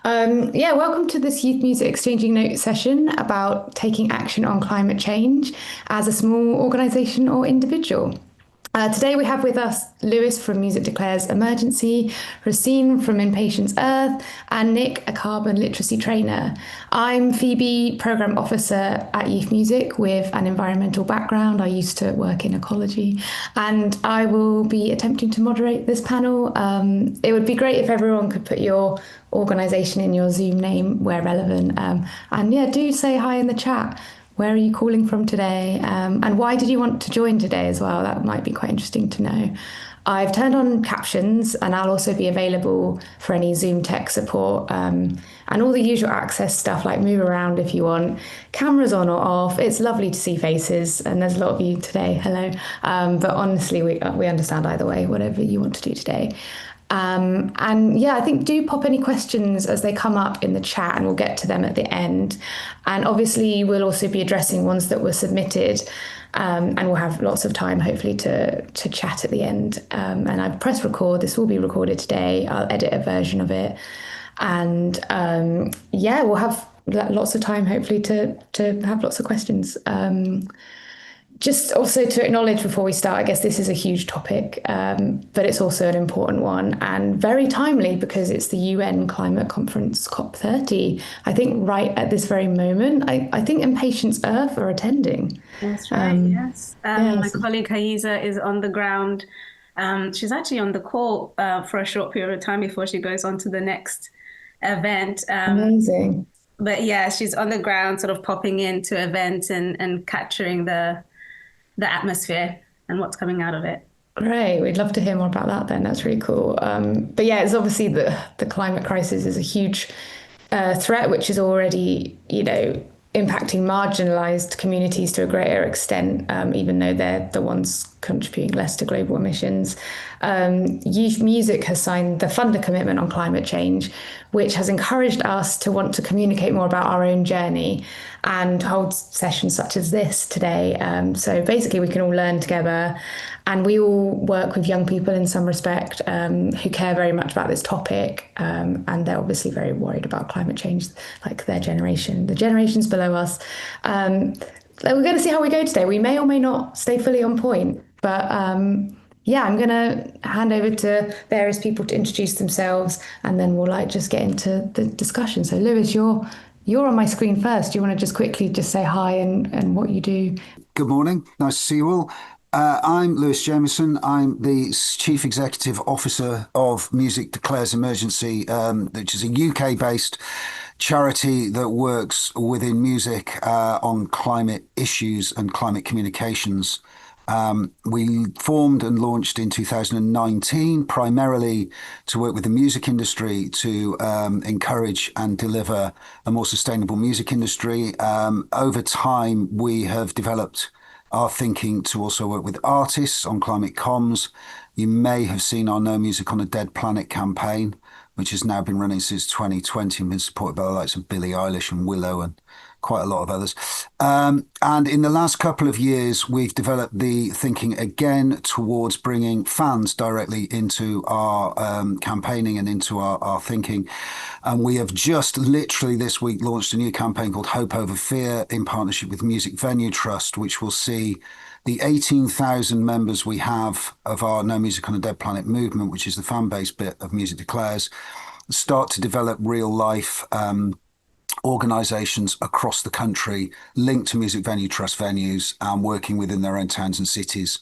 Yeah, welcome to this Youth Music Exchanging Notes session about taking action on climate change as a small organisation or individual. Today we have with us Lewis from Music Declares Emergency, Racine from Impatience Earth, and Nick, a carbon literacy trainer. I'm Phoebe, Programme Officer at Youth Music with an environmental background. I used to work in ecology, and I will be attempting to moderate this panel. It would be great if everyone could put your organisation in your Zoom name where relevant. And yeah, do say hi in the chat. Where are you calling from today? And why did you want to join today as well? That might be quite interesting to know. I've turned on captions and I'll also be available for any Zoom tech support and all the usual access stuff like move around if you want, cameras on or off. It's lovely to see faces and there's a lot of you today. Hello. But honestly, we understand either way, whatever you want to do today. And yeah, I think do pop any questions as they come up in the chat and we'll get to them at the end. And obviously, we'll also be addressing ones that were submitted and we'll have lots of time, hopefully, to chat at the end. And I've pressed record. This will be recorded today. I'll edit a version of it. And yeah, we'll have lots of time, hopefully, to have lots of questions. Just also to acknowledge before we start, I guess this is a huge topic, but it's also an important one and very timely because it's the UN climate conference COP30. I think right at this very moment, I think Impatience Earth are attending. That's right, yes. My colleague Haiza is on the ground. She's actually on the call for a short period of time before she goes on to the next event. Amazing. But yeah, she's on the ground sort of popping into events and capturing the atmosphere and what's coming out of it. Great. We'd love to hear more about that then. That's really cool. But yeah, it's obviously the climate crisis is a huge threat, which is already, impacting marginalized communities to a greater extent, even though they're the ones contributing less to global emissions. Youth Music has signed the funder commitment on climate change, which has encouraged us to want to communicate more about our own journey and hold sessions such as this today. So basically, we can all learn together. And we all work with young people in some respect who care very much about this topic. And they're obviously very worried about climate change, like their generation, the generations below us. We're going to see how we go today. We may or may not stay fully on point. But yeah, I'm going to hand over to various people to introduce themselves. And then we'll just get into the discussion. So Lewis, you're on my screen first. Do you want to just quickly just say hi and what you do? Good morning. Nice to see you all. I'm Lewis Jameson. I'm the Chief Executive Officer of Music Declares Emergency, which is a UK-based charity that works within music on climate issues and climate communications. We formed and launched in 2019, primarily to work with the music industry to encourage and deliver a more sustainable music industry. Over time, we have developed our thinking to also work with artists on climate comms. You may have seen our No Music on a Dead Planet campaign, which has now been running since 2020 and been supported by the likes of Billie Eilish and Willow and quite a lot of others. And in the last couple of years, we've developed the thinking again towards bringing fans directly into our campaigning and into our thinking. And we have just literally this week launched a new campaign called Hope Over Fear in partnership with Music Venue Trust, which will see the 18,000 members we have of our No Music on a Dead Planet movement, which is the fan-based bit of Music Declares, start to develop real life organisations across the country linked to Music Venue Trust venues and working within their own towns and cities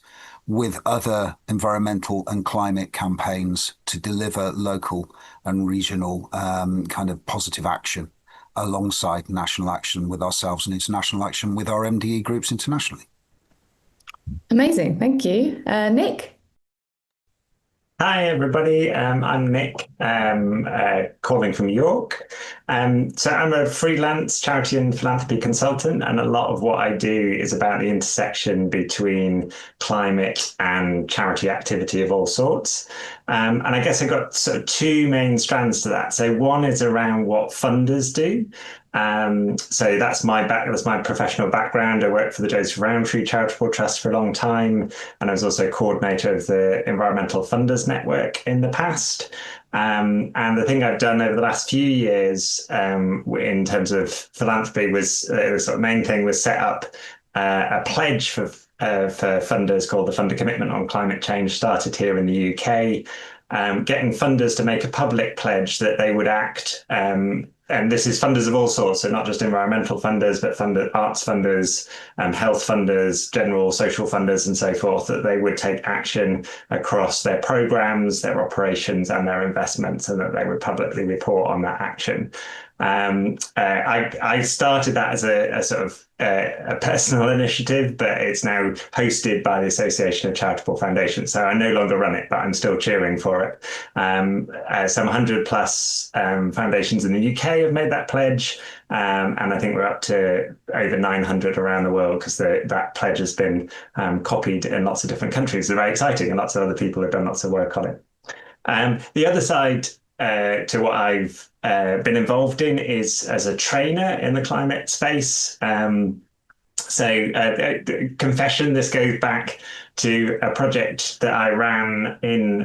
with other environmental and climate campaigns to deliver local and regional kind of positive action alongside national action with ourselves and international action with our MDE groups internationally. Amazing. Thank you. Nick? Hi, everybody. I'm Nick, calling from York. So I'm a freelance charity and philanthropy consultant, and a lot of what I do is about the intersection between climate and charity activity of all sorts. And I guess I got sort of two main strands to that. So one is around what funders do. So that's my professional background. I worked for the Joseph Rowntree Charitable Trust for a long time, and I was also coordinator of the Environmental Funders Network in the past. And the thing I've done over the last few years in terms of philanthropy was the sort of main thing was set up a pledge for funders called the Funder Commitment on Climate Change, started here in the UK, getting funders to make a public pledge that they would act. And this is funders of all sorts, so not just environmental funders, but arts funders, health funders, general social funders, and so forth, that they would take action across their programs, their operations, and their investments, and that they would publicly report on that action. I started that as a sort of a personal initiative, but it's now hosted by the Association of Charitable Foundations. So I no longer run it, but I'm still cheering for it. Some 100 plus foundations in the UK have made that pledge. And I think we're up to over 900 around the world because that pledge has been copied in lots of different countries. It's very exciting, and lots of other people have done lots of work on it. The other side to what I've been involved in is as a trainer in the climate space. Confession, this goes back to a project that I ran in,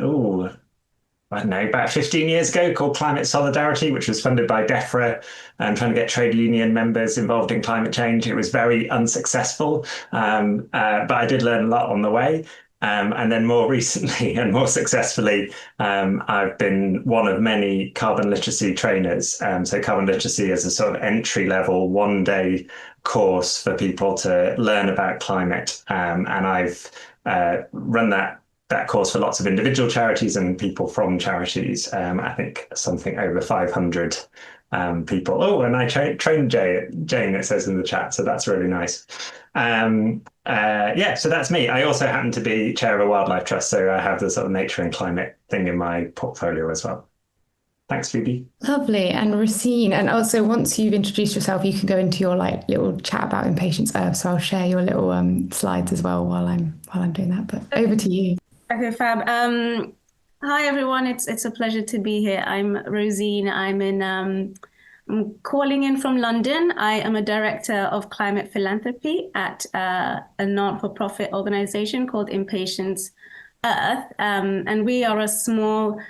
I don't know, about 15 years ago, called Climate Solidarity, which was funded by DEFRA and trying to get trade union members involved in climate change. It was very unsuccessful, but I did learn a lot on the way. And then more recently and more successfully, I've been one of many carbon literacy trainers. So carbon literacy is a sort of entry level 1-day course for people to learn about climate. And I've run that course for lots of individual charities and people from charities. I think something over 500 people. Oh, and I trained Jane, it says in the chat, so that's really nice. So that's me. I also happen to be chair of a wildlife trust, so I have the sort of nature and climate thing in my portfolio as well. Thanks, Phoebe. Lovely. And Racine, and also once you've introduced yourself, you can go into your little chat about Impatience Earth. So I'll share your little slides as well while I'm doing that. But over to you. Okay, fab. Hi everyone. It's a pleasure to be here. I'm Rosine. I'm calling in from London. I am a director of climate philanthropy at a non-for-profit organization called Impatience Earth. And we are a small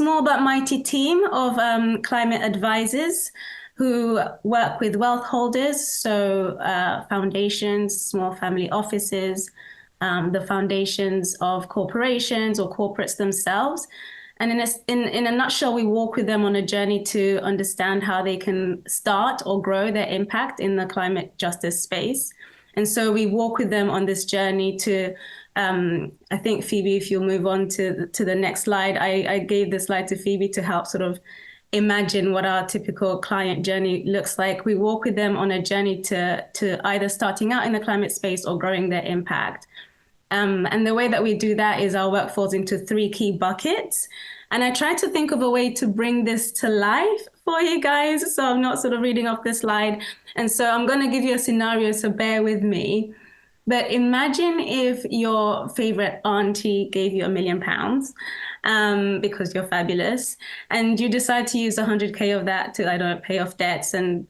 but mighty team of climate advisors who work with wealth holders, so foundations, small family offices, the foundations of corporations or corporates themselves. And in a nutshell, we walk with them on a journey to understand how they can start or grow their impact in the climate justice space. And so we walk with them on this journey to, I think, Phoebe, if you'll move on to the next slide, I gave this slide to Phoebe to help sort of imagine what our typical client journey looks like. We walk with them on a journey to either starting out in the climate space or growing their impact. And the way that we do that is our work falls into 3 key buckets. And I tried to think of a way to bring this to life for you guys, so I'm not sort of reading off the slide. And so I'm going to give you a scenario, so bear with me. But imagine if your favorite auntie gave you £1 million because you're fabulous, and you decide to use 100K of that to, I don't know, pay off debts and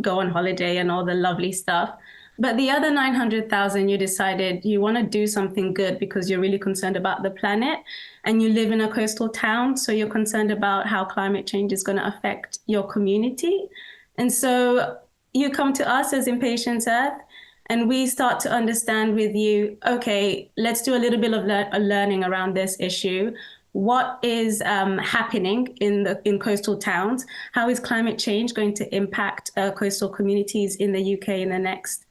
go on holiday and all the lovely stuff. But the other 900,000, you decided you want to do something good because you're really concerned about the planet, and you live in a coastal town, so you're concerned about how climate change is going to affect your community. And so you come to us as Impatience Earth, and we start to understand with you, okay, let's do a little bit of learning around this issue. What is happening in coastal towns? How is climate change going to impact coastal communities in the UK in the next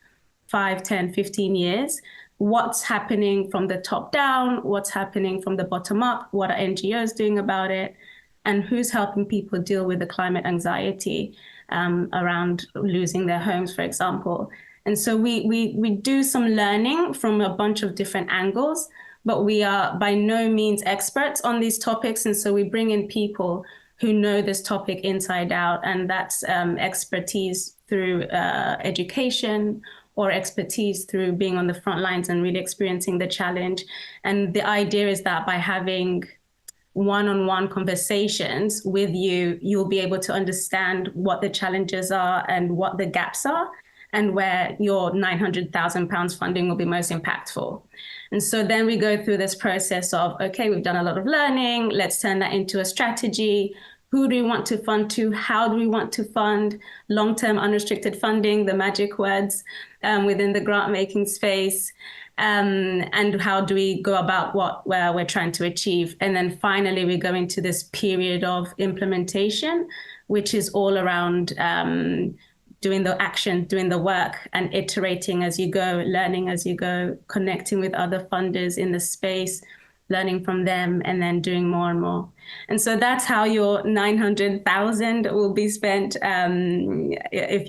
5, 10, 15 years? What's happening from the top down? What's happening from the bottom up? What are NGOs doing about it? And who's helping people deal with the climate anxiety around losing their homes, for example? And so we do some learning from a bunch of different angles, but we are by no means experts on these topics. And so we bring in people who know this topic inside out, and that's expertise through education, or expertise through being on the front lines and really experiencing the challenge. And the idea is that by having one-on-one conversations with you, you'll be able to understand what the challenges are and what the gaps are, and where your £900,000 funding will be most impactful. And so then we go through this process of, okay, we've done a lot of learning, let's turn that into a strategy. Who do we want to fund to? How do we want to fund? Long-term unrestricted funding, the magic words within the grant making space. And how do we go about where we're trying to achieve? And then finally, we go into this period of implementation, which is all around doing the action, doing the work, and iterating as you go, learning as you go, connecting with other funders in the space, learning from them, and then doing more and more. And so that's how your 900,000 will be spent if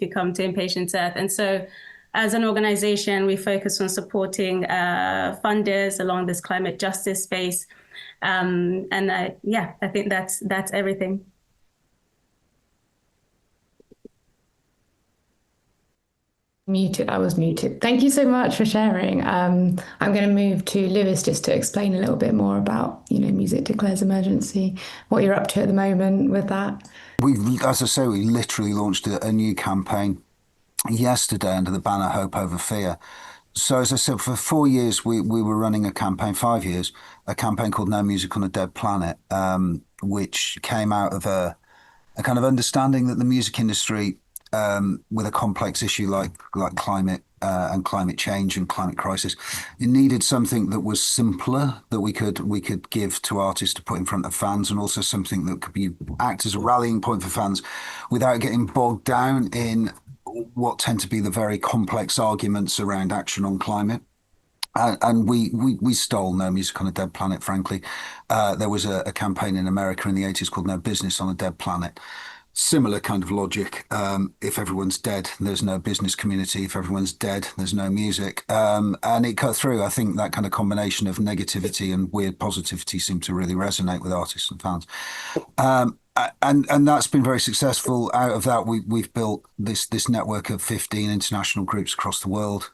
you come to Impatience Earth. And so as an organization, we focus on supporting funders along this climate justice space. I think that's everything. Muted. I was muted. Thank you so much for sharing. I'm going to move to Lewis just to explain a little bit more about, Music Declares Emergency, what you're up to at the moment with that. As I say, we literally launched a new campaign yesterday under the banner Hope Over Fear. So as I said, for 4 years, we were running a campaign, 5 years, a campaign called No Music on a Dead Planet, which came out of a kind of understanding that the music industry, with a complex issue like climate and climate change and climate crisis, it needed something that was simpler, that we could give to artists to put in front of fans, and also something that could act as a rallying point for fans without getting bogged down in what tend to be the very complex arguments around action on climate. And we stole No Music on a Dead Planet, frankly. There was a campaign in America in the 80s called No Business on a Dead Planet. Similar kind of logic. If everyone's dead, there's no business community. If everyone's dead, there's no music. And it cut through. I think that kind of combination of negativity and weird positivity seemed to really resonate with artists and fans. And that's been very successful. Out of that, we've built this network of 15 international groups across the world.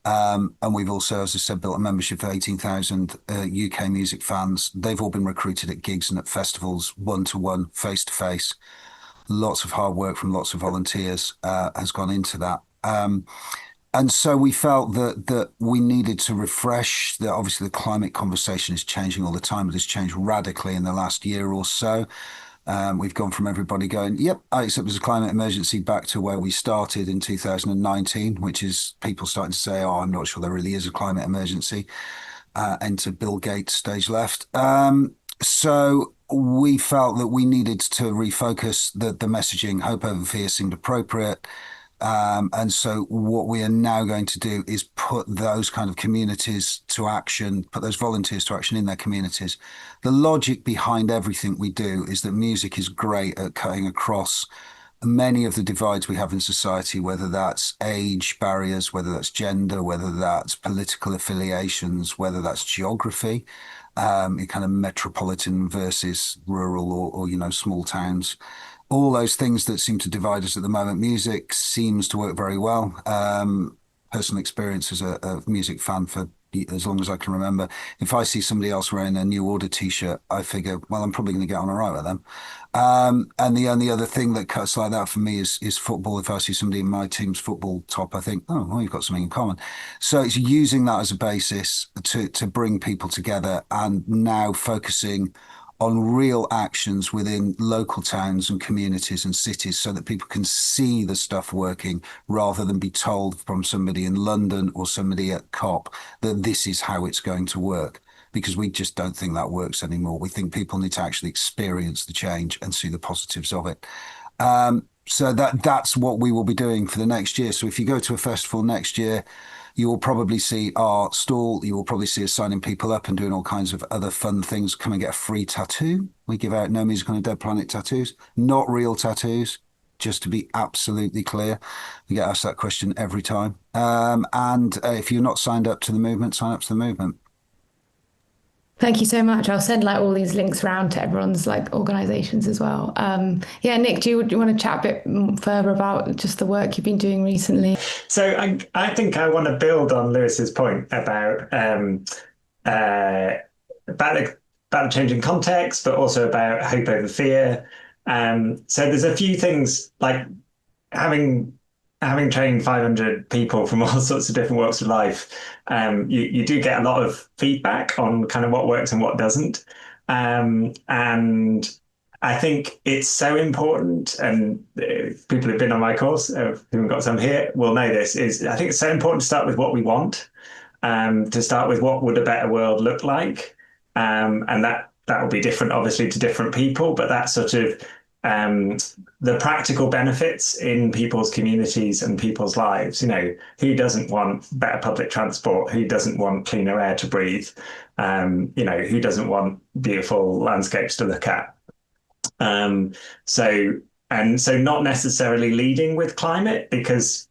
And we've also, as I said, built a membership of 18,000 UK music fans. They've all been recruited at gigs and at festivals, one-to-one, face-to-face. Lots of hard work from lots of volunteers has gone into that. And so we felt that we needed to refresh. That obviously the climate conversation is changing all the time. It has changed radically in the last year or so. We've gone from everybody going, yep, I accept there's a climate emergency, back to where we started in 2019, which is people starting to say, oh, I'm not sure there really is a climate emergency. Enter Bill Gates stage left. So we felt that we needed to refocus the messaging. Hope Over Fear seemed appropriate. And so what we are now going to do is put those kind of communities to action, put those volunteers to action in their communities. The logic behind everything we do is that music is great at cutting across many of the divides we have in society, whether that's age barriers, whether that's gender, whether that's political affiliations, whether that's geography, kind of metropolitan versus rural or small towns. All those things that seem to divide us at the moment. Music seems to work very well. Personal experience as a music fan for as long as I can remember. If I see somebody else wearing a New Order t-shirt, I figure, well, I'm probably going to get on all right with them. And the only other thing that cuts like that for me is football. If I see somebody in my team's football top, I think, oh, well, you've got something in common. So it's using that as a basis to bring people together, and now focusing on real actions within local towns and communities and cities, so that people can see the stuff working rather than be told from somebody in London or somebody at COP that this is how it's going to work, because we just don't think that works anymore. We think people need to actually experience the change and see the positives of it. So that's what we will be doing for the next year. So if you go to a festival next year, you will probably see our stall. You will probably see us signing people up and doing all kinds of other fun things. Come and get a free tattoo. We give out No Music on a Dead Planet tattoos, not real tattoos, just to be absolutely clear. We get asked that question every time. And if you're not signed up to the movement, sign up to the movement. Thank you so much. I'll send all these links around to everyone's organizations as well. Nick, do you want to chat a bit further about just the work you've been doing recently? So I think I want to build on Lewis's point about about changing context, but also about hope over fear. So there's a few things like having trained 500 people from all sorts of different walks of life, you do get a lot of feedback on kind of what works and what doesn't. And I think it's so important, and people who've been on my course, who've got some here, will know this, is I think it's so important to start with what we want, to start with what would a better world look like. And that will be different, obviously, to different people, but that sort of the practical benefits in people's communities and people's lives. Who doesn't want better public transport? Who doesn't want cleaner air to breathe? Who doesn't want beautiful landscapes to look at? So not necessarily leading with climate, because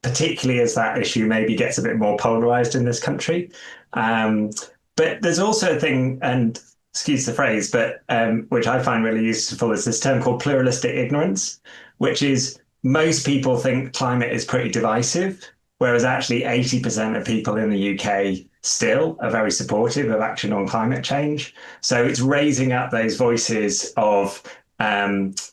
particularly as that issue maybe gets a bit more polarized in this country. But there's also a thing, and excuse the phrase, but which I find really useful, is this term called pluralistic ignorance, which is most people think climate is pretty divisive, whereas actually 80% of people in the UK still are very supportive of action on climate change. So it's raising up those voices of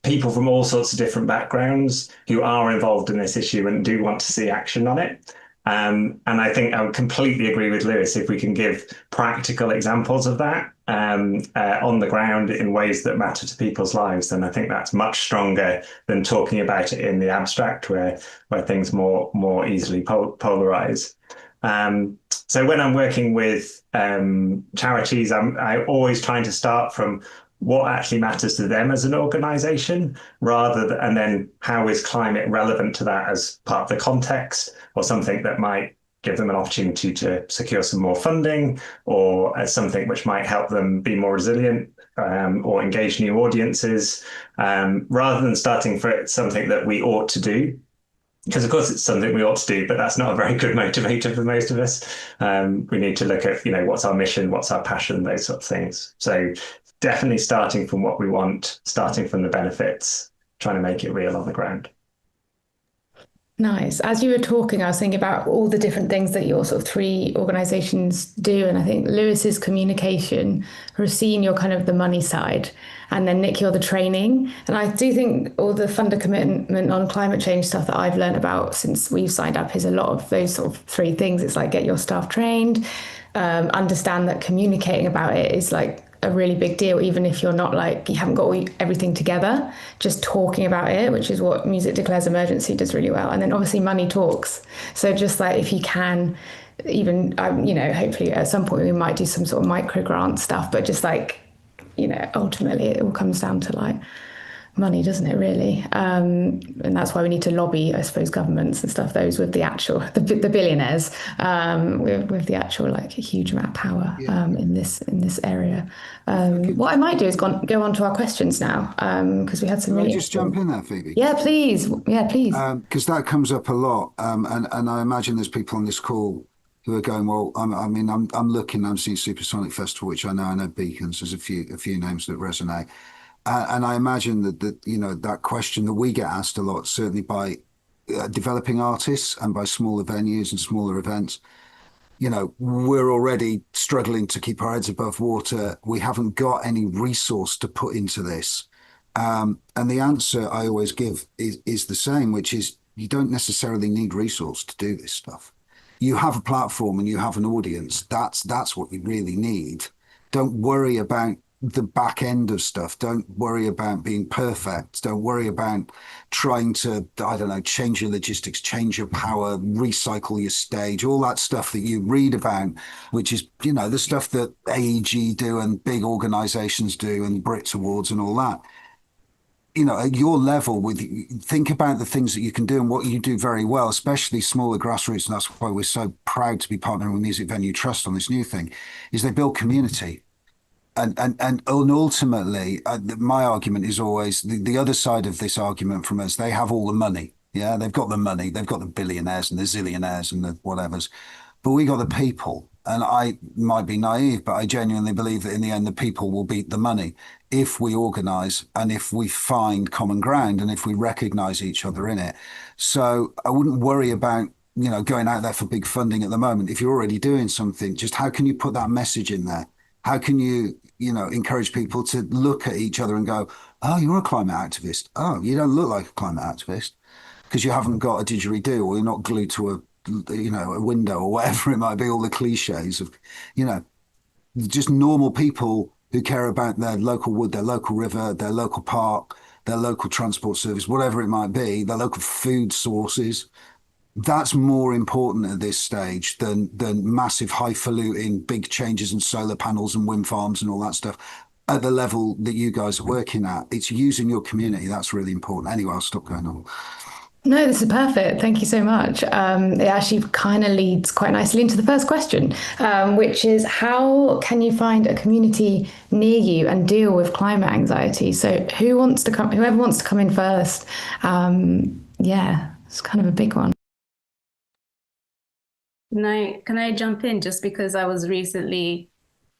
people from all sorts of different backgrounds who are involved in this issue and do want to see action on it. And I think I would completely agree with Lewis. If we can give practical examples of that on the ground in ways that matter to people's lives, then I think that's much stronger than talking about it in the abstract, where things more easily polarize. So when I'm working with charities, I'm always trying to start from what actually matters to them as an organization, and then how is climate relevant to that as part of the context, or something that might give them an opportunity to secure some more funding, or as something which might help them be more resilient, or engage new audiences, rather than starting for something that we ought to do. Because of course it's something we ought to do, but that's not a very good motivator for most of us. We need to look at, what's our mission, what's our passion, those sort of things. So definitely starting from what we want, starting from the benefits, trying to make it real on the ground. Nice. As you were talking, I was thinking about all the different things that your sort of three organizations do. And I think Lewis's communication, Racine, you're kind of the money side. And then Nick, you're the training. And I do think all the funder commitment on climate change stuff that I've learned about since we've signed up is a lot of those sort of three things. It's like get your staff trained, understand that communicating about it is like a really big deal, even if you're not like, you haven't got everything together, just talking about it, which is what Music Declares Emergency does really well. And then obviously money talks. So just like, if you can, even, hopefully at some point we might do some sort of micro grant stuff, but just like, ultimately it all comes down to like money, doesn't it, really? And that's why we need to lobby, I suppose, governments and stuff, those with the actual, the billionaires, with the actual like huge amount of power in this area. What I might do is go on to our questions now, because we had some. Can really I just jump in there, Phoebe? Yeah, please. Yeah, please. Because that comes up a lot, and I imagine there's people on this call who are going, well, I'm seeing Supersonic Festival, which I know Beacons. There's a few names that resonate. And I imagine that that question that we get asked a lot, certainly by developing artists and by smaller venues and smaller events, we're already struggling to keep our heads above water. We haven't got any resource to put into this. And the answer I always give is the same, which is you don't necessarily need resource to do this stuff. You have a platform and you have an audience. That's what you really need. Don't worry about the back end of stuff. Don't worry about being perfect. Don't worry about trying to, change your logistics, change your power, recycle your stage, all that stuff that you read about, which is, the stuff that AEG do and big organizations do and Brits Awards and all that. At your level, think about the things that you can do and what you do very well, especially smaller grassroots. And that's why we're so proud to be partnering with Music Venue Trust on this new thing, is they build community. And ultimately, my argument is always the other side of this argument from us. They have all the money. Yeah, they've got the money. They've got the billionaires and the zillionaires and the whatevers. But we got the people. And I might be naive, but I genuinely believe that in the end, the people will beat the money if we organize and if we find common ground and if we recognize each other in it. So I wouldn't worry about going out there for big funding at the moment. If you're already doing something, just how can you put that message in there? How can you, encourage people to look at each other and go, oh, you're a climate activist. Oh, you don't look like a climate activist because you haven't got a didgeridoo or you're not glued to a window or whatever it might be, all the cliches of, you know, just normal people who care about their local wood, their local river, their local park, their local transport service, whatever it might be, their local food sources. That's more important at this stage than massive highfalutin big changes in solar panels and wind farms and all that stuff. At the level that you guys are working at, it's using your community. That's really important. Anyway, I'll stop going on. No, this is perfect. Thank you so much. It actually kind of leads quite nicely into the first question, which is how can you find a community near you and deal with climate anxiety? So who wants to come, whoever wants to come in first? Yeah, it's kind of a big one. Can I jump in just because I was recently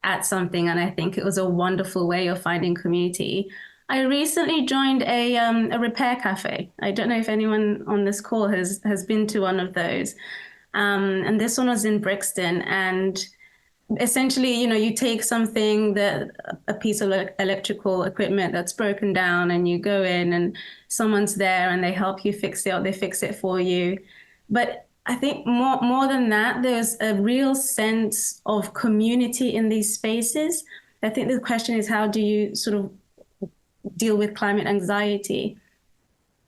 at something and I think it was a wonderful way of finding community. I recently joined a repair cafe. I don't know if anyone on this call has been to one of those. And this one was in Brixton. And essentially, you take something a piece of electrical equipment that's broken down, and you go in and someone's there and they help you fix it or they fix it for you. But I think more than that, there's a real sense of community in these spaces. I think the question is, how do you sort of deal with climate anxiety?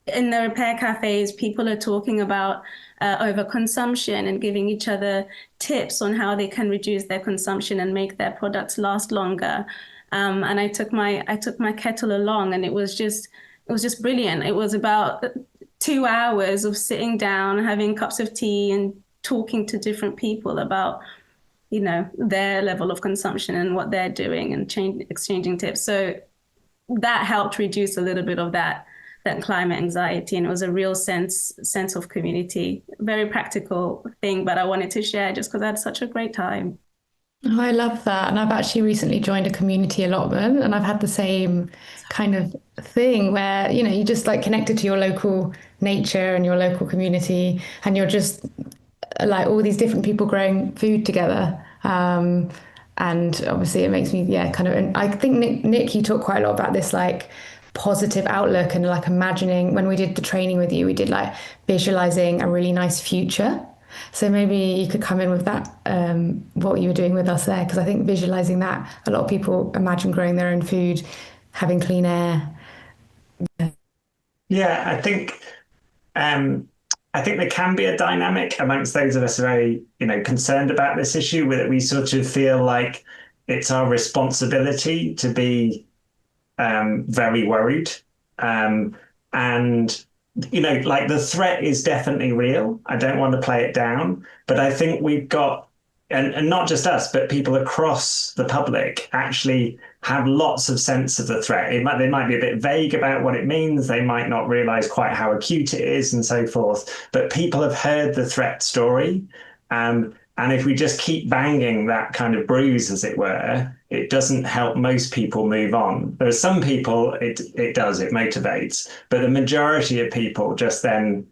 In the repair cafes, people are talking about overconsumption and giving each other tips on how they can reduce their consumption and make their products last longer. And I took my kettle along, and it was just brilliant. It was about 2 hours of sitting down, having cups of tea, and talking to different people about, their level of consumption and what they're doing, and exchanging tips. So that helped reduce a little bit of that climate anxiety, and it was a real sense of community. Very practical thing, but I wanted to share just because I had such a great time. Oh, I love that. And I've actually recently joined a community allotment, and I've had the same kind of thing where, you just like connected to your local nature and your local community, and you're just like all these different people growing food together. And obviously it makes me, yeah, kind of, and I think Nick, you talk quite a lot about this like positive outlook and like imagining. When we did the training with you, we did like visualizing a really nice future. So maybe you could come in with that, what you were doing with us there, because I think visualizing that, a lot of people imagine growing their own food, having clean air. Yeah, I think there can be a dynamic amongst those of us who are very, concerned about this issue, where we sort of feel like it's our responsibility to be very worried. And, like the threat is definitely real. I don't want to play it down, but I think we've got, and not just us, but people across the public actually have lots of sense of the threat. They might be a bit vague about what it means. They might not realize quite how acute it is and so forth, but people have heard the threat story. And if we just keep banging that kind of bruise, as it were, it doesn't help most people move on. There are some people it motivates, but the majority of people just then,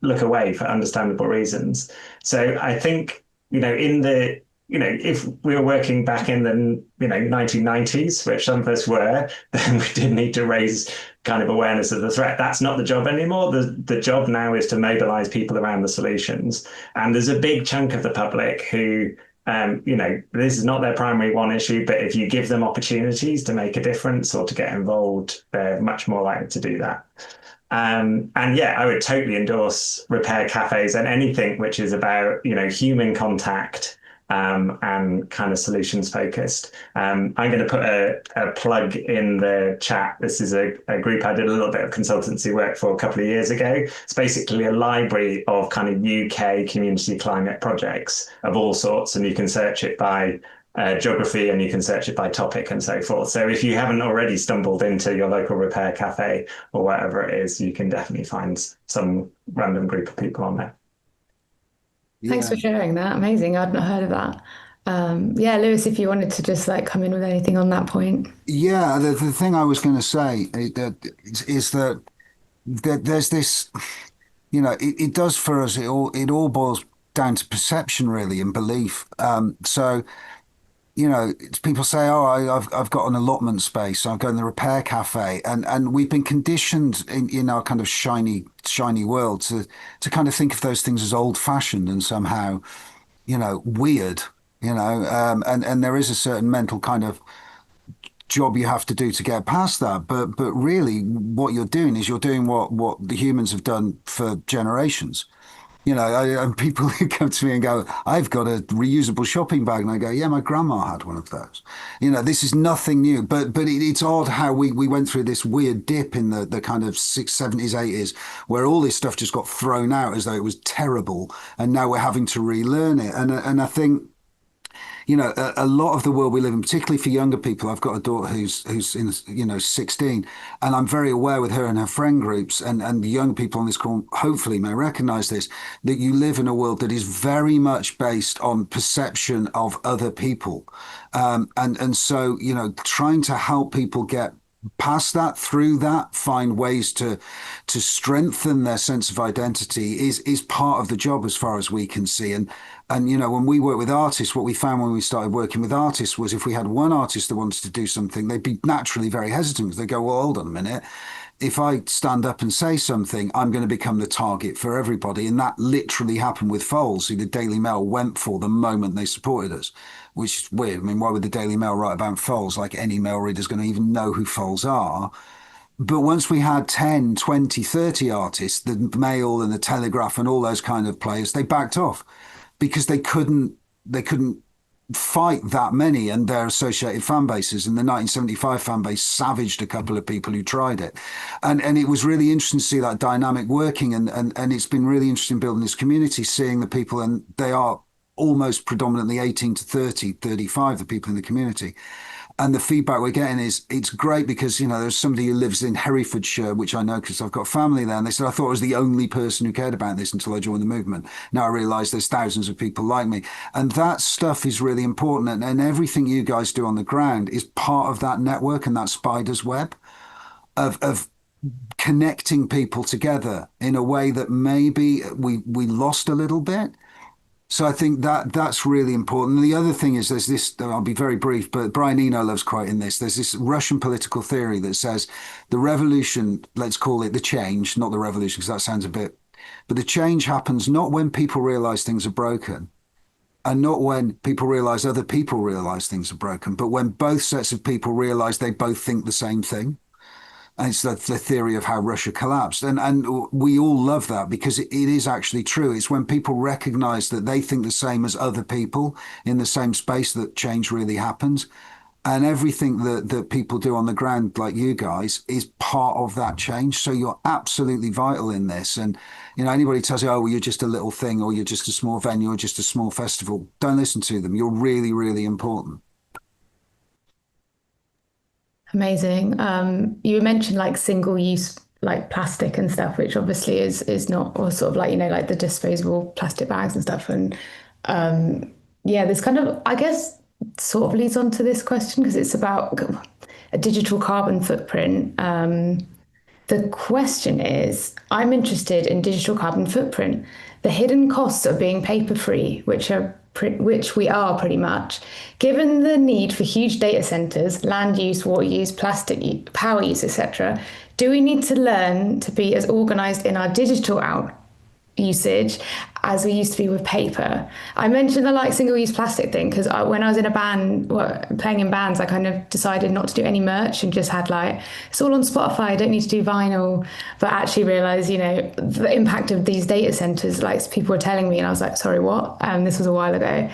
look away for understandable reasons. So I think, if we were working back in the 1990s, which some of us were, then we did need to raise kind of awareness of the threat. That's not the job anymore. The job now is to mobilize people around the solutions. And there's a big chunk of the public who, this is not their primary one issue, but if you give them opportunities to make a difference or to get involved, they're much more likely to do that. And yeah, I would totally endorse repair cafes and anything which is about, human contact and kind of solutions focused. I'm going to put a plug in the chat. This is a group I did a little bit of consultancy work for a couple of years ago. It's basically a library of kind of UK community climate projects of all sorts, and you can search it by geography, and you can search it by topic and so forth. So if you haven't already stumbled into your local repair cafe or whatever it is, you can definitely find some random group of people on there. Thanks for sharing that. Amazing. I'd not heard of that. Yeah, Lewis, if you wanted to just like come in with anything on that point. Yeah, the thing I was going to say is that there's this, it does for us. It all boils down to perception, really, and belief. So, people say, "Oh, I've got an allotment space. So I'm going to the repair cafe," and we've been conditioned in our kind of shiny world to kind of think of those things as old fashioned and somehow, weird. And there is a certain mental kind of job you have to do to get past that. But really, what you're doing is you're doing what the humans have done for generations. And people who come to me and go, "I've got a reusable shopping bag," and I go, "Yeah, my grandma had one of those." This is nothing new, but it's odd how we went through this weird dip in the kind of 70s, 80s, where all this stuff just got thrown out as though it was terrible, and now we're having to relearn it. And I think a lot of the world we live in, particularly for younger people. I've got a daughter who's in, 16, and I'm very aware with her and her friend groups and the young people on this call hopefully may recognize this, that you live in a world that is very much based on perception of other people. And so, trying to help people get past that, through that, find ways to strengthen their sense of identity is part of the job as far as we can see. And when we work with artists, what we found when we started working with artists was if we had one artist that wanted to do something, they'd be naturally very hesitant because they go, "Well, hold on a minute. If I stand up and say something, I'm going to become the target for everybody." And that literally happened with Foals, who the Daily Mail went for the moment they supported us, which is weird. I mean, why would the Daily Mail write about Foals? Like, any mail reader's going to even know who Foals are. But once we had 10, 20, 30 artists, the Mail and the Telegraph and all those kind of players, they backed off because they couldn't fight that many and their associated fan bases. And the 1975 fan base savaged a couple of people who tried it. And it was really interesting to see that dynamic working. And it's been really interesting building this community, seeing the people, and they are almost predominantly 18 to 30, 35, the people in the community. And the feedback we're getting is it's great because, there's somebody who lives in Herefordshire, which I know because I've got family there. And they said, "I thought I was the only person who cared about this until I joined the movement. Now I realize there's thousands of people like me." And that stuff is really important. And everything you guys do on the ground is part of that network and that spider's web of connecting people together in a way that maybe we lost a little bit. So I think that's really important. And the other thing is there's this, I'll be very brief, but Brian Eno loves quoting this. There's this Russian political theory that says the revolution, let's call it the change, not the revolution, because that sounds a bit, but the change happens not when people realize things are broken and not when people realize other people realize things are broken, but when both sets of people realize they both think the same thing. And it's the theory of how Russia collapsed. And we all love that because it is actually true. It's when people recognize that they think the same as other people in the same space that change really happens. And everything that people do on the ground, like you guys, is part of that change. So you're absolutely vital in this. And, anybody tells you, "Oh, well, you're just a little thing," or "You're just a small venue," or "just a small festival," don't listen to them. You're really, really important. Amazing. You mentioned like single use like plastic and stuff, which obviously is not, or sort of like, like the disposable plastic bags and stuff. And yeah, this kind of, I guess, sort of leads on to this question because it's about a digital carbon footprint. The question is, I'm interested in digital carbon footprint, the hidden costs of being paper free, which we are pretty much. Given the need for huge data centers, land use, water use, power use, etc., do we need to learn to be as organized in our digital usage as we used to be with paper? I mentioned the like single-use plastic thing because when I was in a band, playing in bands, I kind of decided not to do any merch and just had like, it's all on Spotify, I don't need to do vinyl, but actually realized, the impact of these data centers, like people were telling me and I was like, sorry, what? This was a while ago.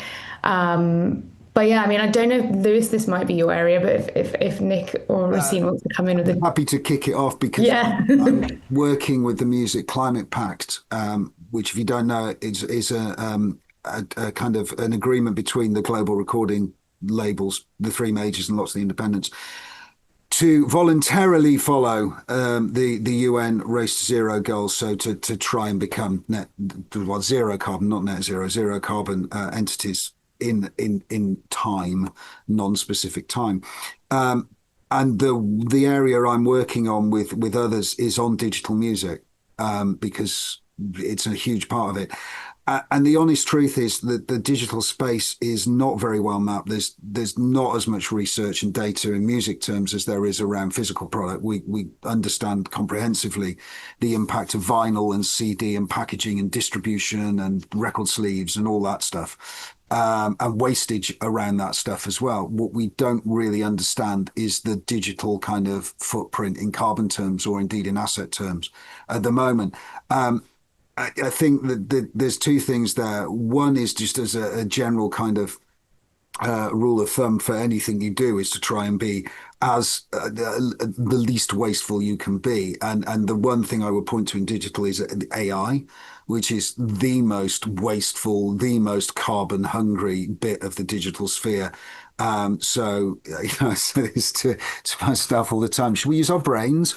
But yeah, I mean, I don't know, Lewis, this might be your area, but if Nick or Racine wants to come in with happy to kick it off because yeah. I'm working with the Music Climate Pact, which, if you don't know, is a kind of an agreement between the global recording labels, the three majors and lots of the independents, to voluntarily follow the UN Race to Zero goals. So to try and become zero carbon, not net zero, zero carbon entities in time, non-specific time. And the area I'm working on with others is on digital music because it's a huge part of it. And the honest truth is that the digital space is not very well mapped. There's not as much research and data in music terms as there is around physical product. We understand comprehensively the impact of vinyl and CD and packaging and distribution and record sleeves and all that stuff. And wastage around that stuff as well. What we don't really understand is the digital kind of footprint in carbon terms or indeed in asset terms at the moment. I think that there's two things there. One is just as a general kind of rule of thumb for anything you do is to try and be as the least wasteful you can be. And the one thing I would point to in digital is AI, which is the most wasteful, the most carbon hungry bit of the digital sphere. So, I say this to my staff all the time. Should we use our brains?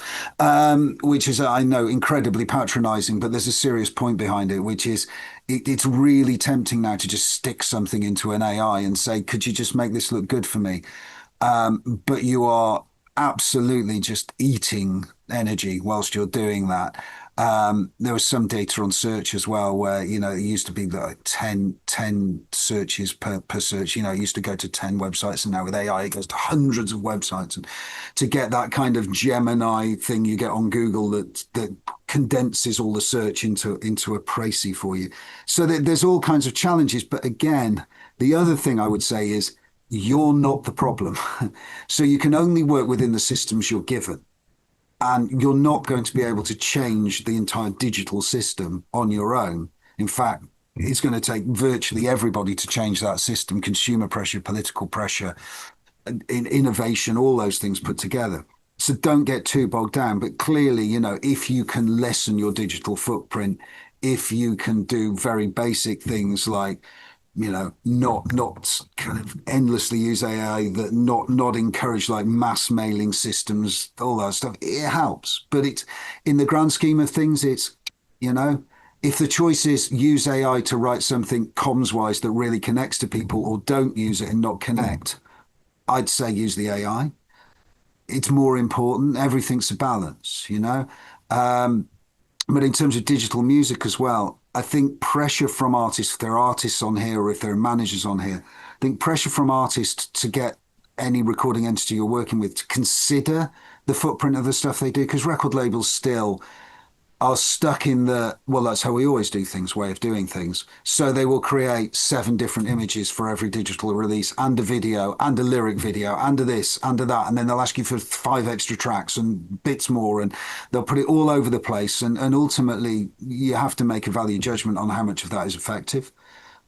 Which is, I know, incredibly patronizing, but there's a serious point behind it, which is it's really tempting now to just stick something into an AI and say, could you just make this look good for me? But you are absolutely just eating energy whilst you're doing that. There was some data on search as well, where, it used to be like 10 searches per search. It used to go to 10 websites, and now with AI, it goes to hundreds of websites. And to get that kind of Gemini thing you get on Google that condenses all the search into a précis for you. So there's all kinds of challenges. But again, the other thing I would say is you're not the problem. So you can only work within the systems you're given. And you're not going to be able to change the entire digital system on your own. In fact, it's going to take virtually everybody to change that system: consumer pressure, political pressure, innovation, all those things put together. So don't get too bogged down. But clearly, if you can lessen your digital footprint, if you can do very basic things like not kind of endlessly use AI, that not encourage like mass mailing systems, all that stuff. It helps, but it's in the grand scheme of things. It's if the choice is use AI to write something comms wise that really connects to people, or don't use it and not connect, I'd say use the AI. It's more important. Everything's a balance, But in terms of digital music as well, I think pressure from artists, if there are artists on here or if there are managers on here, I think pressure from artists to get any recording entity you're working with to consider the footprint of the stuff they do, because record labels still are stuck in well, that's how we always do things, way of doing things. So they will create 7 different images for every digital release, and a video, and a lyric video, and a this, and a that. And then they'll ask you for 5 extra tracks and bits more, and they'll put it all over the place. And ultimately, you have to make a value judgment on how much of that is effective.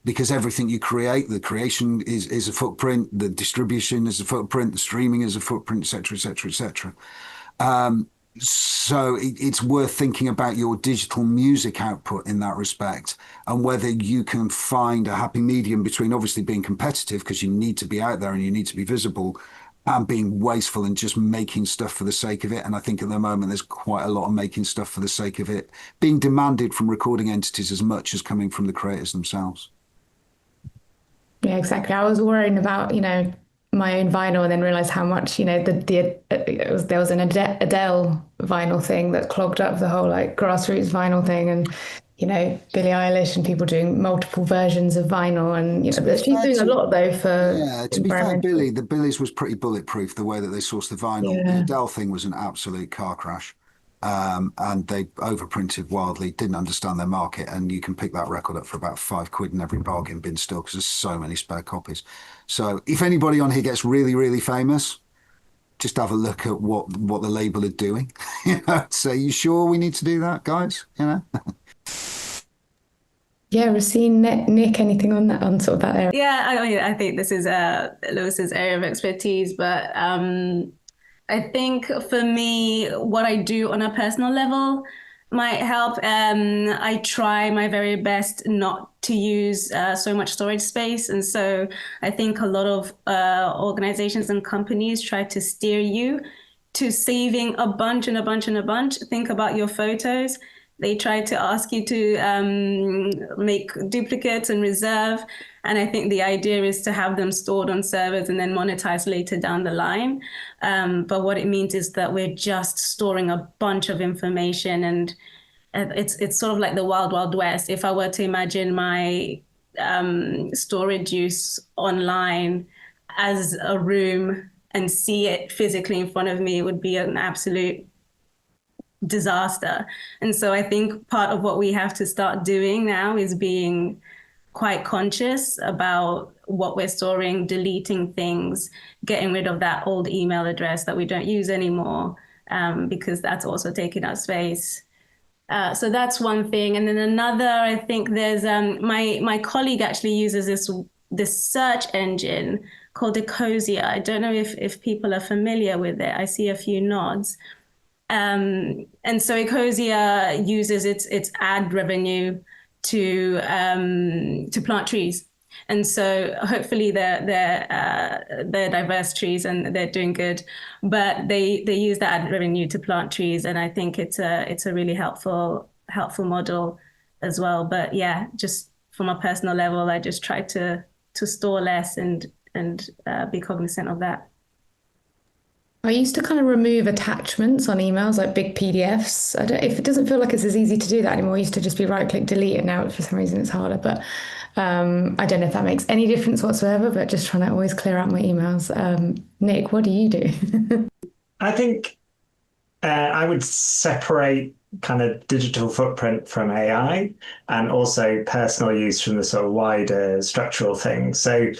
Because everything you create, the creation is a footprint, the distribution is a footprint, the streaming is a footprint, et cetera, et cetera, et cetera. So it's worth thinking about your digital music output in that respect, and whether you can find a happy medium between obviously being competitive, because you need to be out there and you need to be visible, and being wasteful and just making stuff for the sake of it. And I think at the moment there's quite a lot of making stuff for the sake of it being demanded from recording entities as much as coming from the creators themselves. Yeah, exactly. I was worrying about, my own vinyl, and then realized how much, there was an Adele vinyl thing that clogged up the whole like grassroots vinyl thing, and Billie Eilish and people doing multiple versions of vinyl, and she's doing a lot though for to be fair, Billie's was pretty bulletproof the way that they sourced the vinyl. Yeah. The Adele thing was an absolute car crash. And they overprinted wildly, didn't understand their market, and you can pick that record up for about £5 in every bargain bin still, because there's so many spare copies. So if anybody on here gets really, really famous, just have a look at what the label are doing. Say, you sure we need to do that, guys? Yeah, Racine, Nick, anything on that, on sort of that area? Yeah, I mean, I think this is Lewis's area of expertise, but I think for me, what I do on a personal level might help. I try my very best not to use so much storage space. And so I think a lot of organizations and companies try to steer you to saving a bunch and a bunch and a bunch. Think about your photos. They try to ask you to make duplicates and reserve. And I think the idea is to have them stored on servers and then monetize later down the line. But what it means is that we're just storing a bunch of information, and it's sort of like the wild, wild west. If I were to imagine my storage use online as a room and see it physically in front of me, it would be an absolute disaster. And so I think part of what we have to start doing now is being quite conscious about what we're storing, deleting things, getting rid of that old email address that we don't use anymore, because that's also taking up space. So that's one thing. And then another, I think there's my colleague actually uses this search engine called Ecosia. I don't know if people are familiar with it. I see a few nods. And so Ecosia uses its ad revenue to plant trees. And so hopefully they're diverse trees and they're doing good, but they use that ad revenue to plant trees, and I think it's a really helpful model as well. But yeah, just from a personal level, I just try to store less and be cognizant of that. I used to kind of remove attachments on emails, like big PDFs. If it doesn't feel like it's as easy to do that anymore, I used to just be right click delete, and now for some reason it's harder. But I don't know if that makes any difference whatsoever, but just trying to always clear out my emails. Nick, what do you do? I think I would separate kind of digital footprint from AI and also personal use from the sort of wider structural thing. So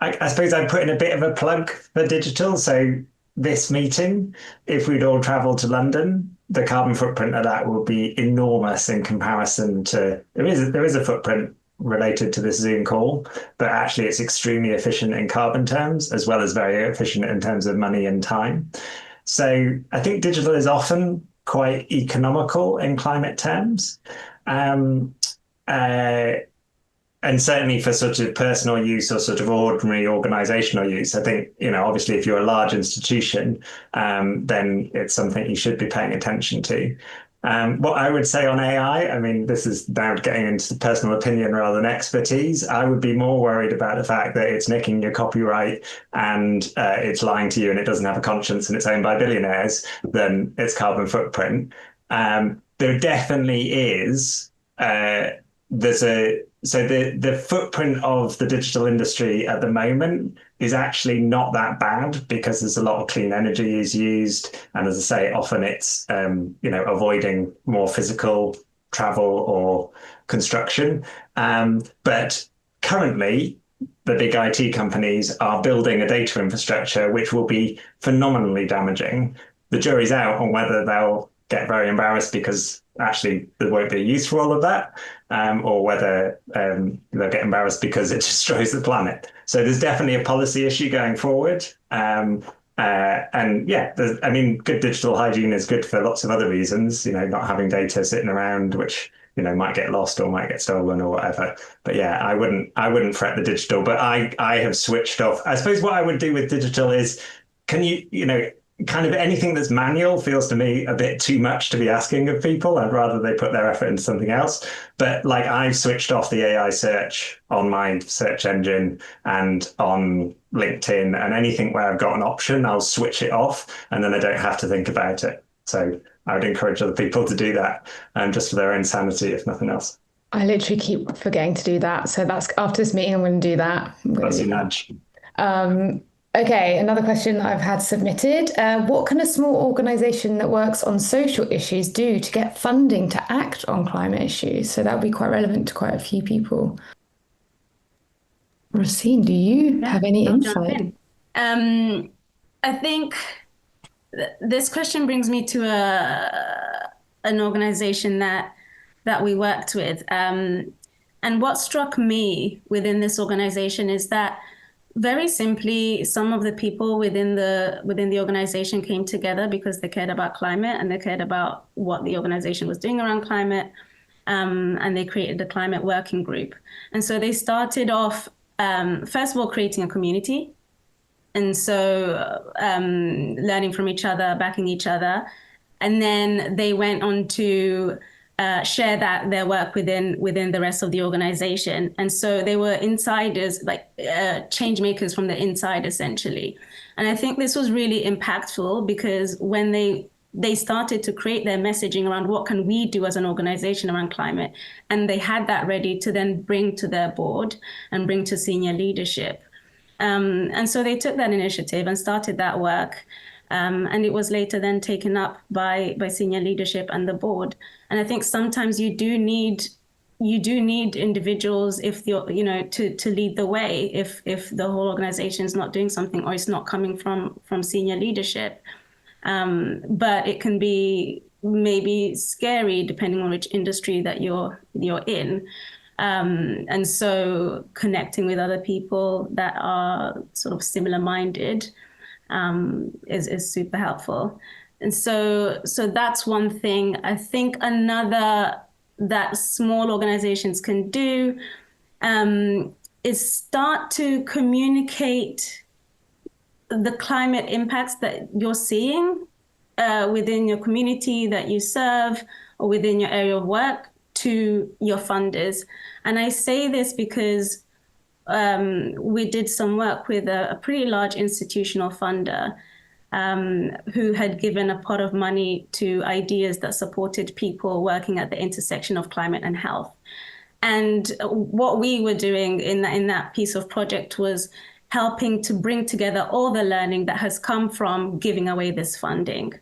I suppose I'd put in a bit of a plug for digital. So this meeting, if we'd all traveled to London, the carbon footprint of that will be enormous in comparison to there is a footprint related to this Zoom call, but actually it's extremely efficient in carbon terms as well as very efficient in terms of money and time. So I think digital is often quite economical in climate terms. And certainly for sort of personal use or sort of ordinary organizational use, I think, obviously if you're a large institution, then it's something you should be paying attention to. What I would say on AI, I mean, this is now getting into personal opinion rather than expertise. I would be more worried about the fact that it's nicking your copyright and it's lying to you and it doesn't have a conscience and it's owned by billionaires than its carbon footprint. There definitely is. So the footprint of the digital industry at the moment is actually not that bad because there's a lot of clean energy is used. And as I say, often it's, avoiding more physical travel or construction. But currently, the big IT companies are building a data infrastructure which will be phenomenally damaging. The jury's out on whether they'll get very embarrassed because actually there won't be a use for all of that, or whether they'll get embarrassed because it destroys the planet. So there's definitely a policy issue going forward. And yeah, good digital hygiene is good for lots of other reasons, not having data sitting around, which, might get lost or might get stolen or whatever. But yeah, I wouldn't fret the digital, but I have switched off. I suppose what I would do with digital is, can kind of anything that's manual feels to me a bit too much to be asking of people. I'd rather they put their effort into something else. But like I've switched off the AI search on my search engine and on LinkedIn, and anything where I've got an option, I'll switch it off and then I don't have to think about it. So I would encourage other people to do that, just for their own sanity, if nothing else. I literally keep forgetting to do that. So that's after this meeting, I'm going to do that. That's a nudge. Okay, another question that I've had submitted. What can a small organisation that works on social issues do to get funding to act on climate issues? So that would be quite relevant to quite a few people. Rosine, do you have any insight? I think this question brings me to an organisation that we worked with. And what struck me within this organisation is that very simply, some of the people within the organization came together because they cared about climate and they cared about what the organization was doing around climate, and they created a climate working group. And so they started off, first of all, creating a community. And so learning from each other, backing each other. And then they went on to share their work within the rest of the organization. And so they were insiders, like change makers from the inside, essentially. And I think this was really impactful because when they they started to create their messaging around what can we do as an organization around climate. And they had that ready to then bring to their board and bring to senior leadership. And so they took that initiative and started that work. And it was later then taken up by senior leadership and the board. And I think sometimes you do need individuals if you're, to lead the way if the whole organization is not doing something or it's not coming from senior leadership. But it can be maybe scary depending on which industry that you're in. And so connecting with other people that are sort of similar minded is super helpful. And so that's one thing. I think another that small organizations can do is start to communicate the climate impacts that you're seeing within your community that you serve or within your area of work to your funders. And I say this because we did some work with a pretty large institutional funder who had given a pot of money to ideas that supported people working at the intersection of climate and health. And what we were doing in that piece of project was helping to bring together all the learning that has come from giving away this funding.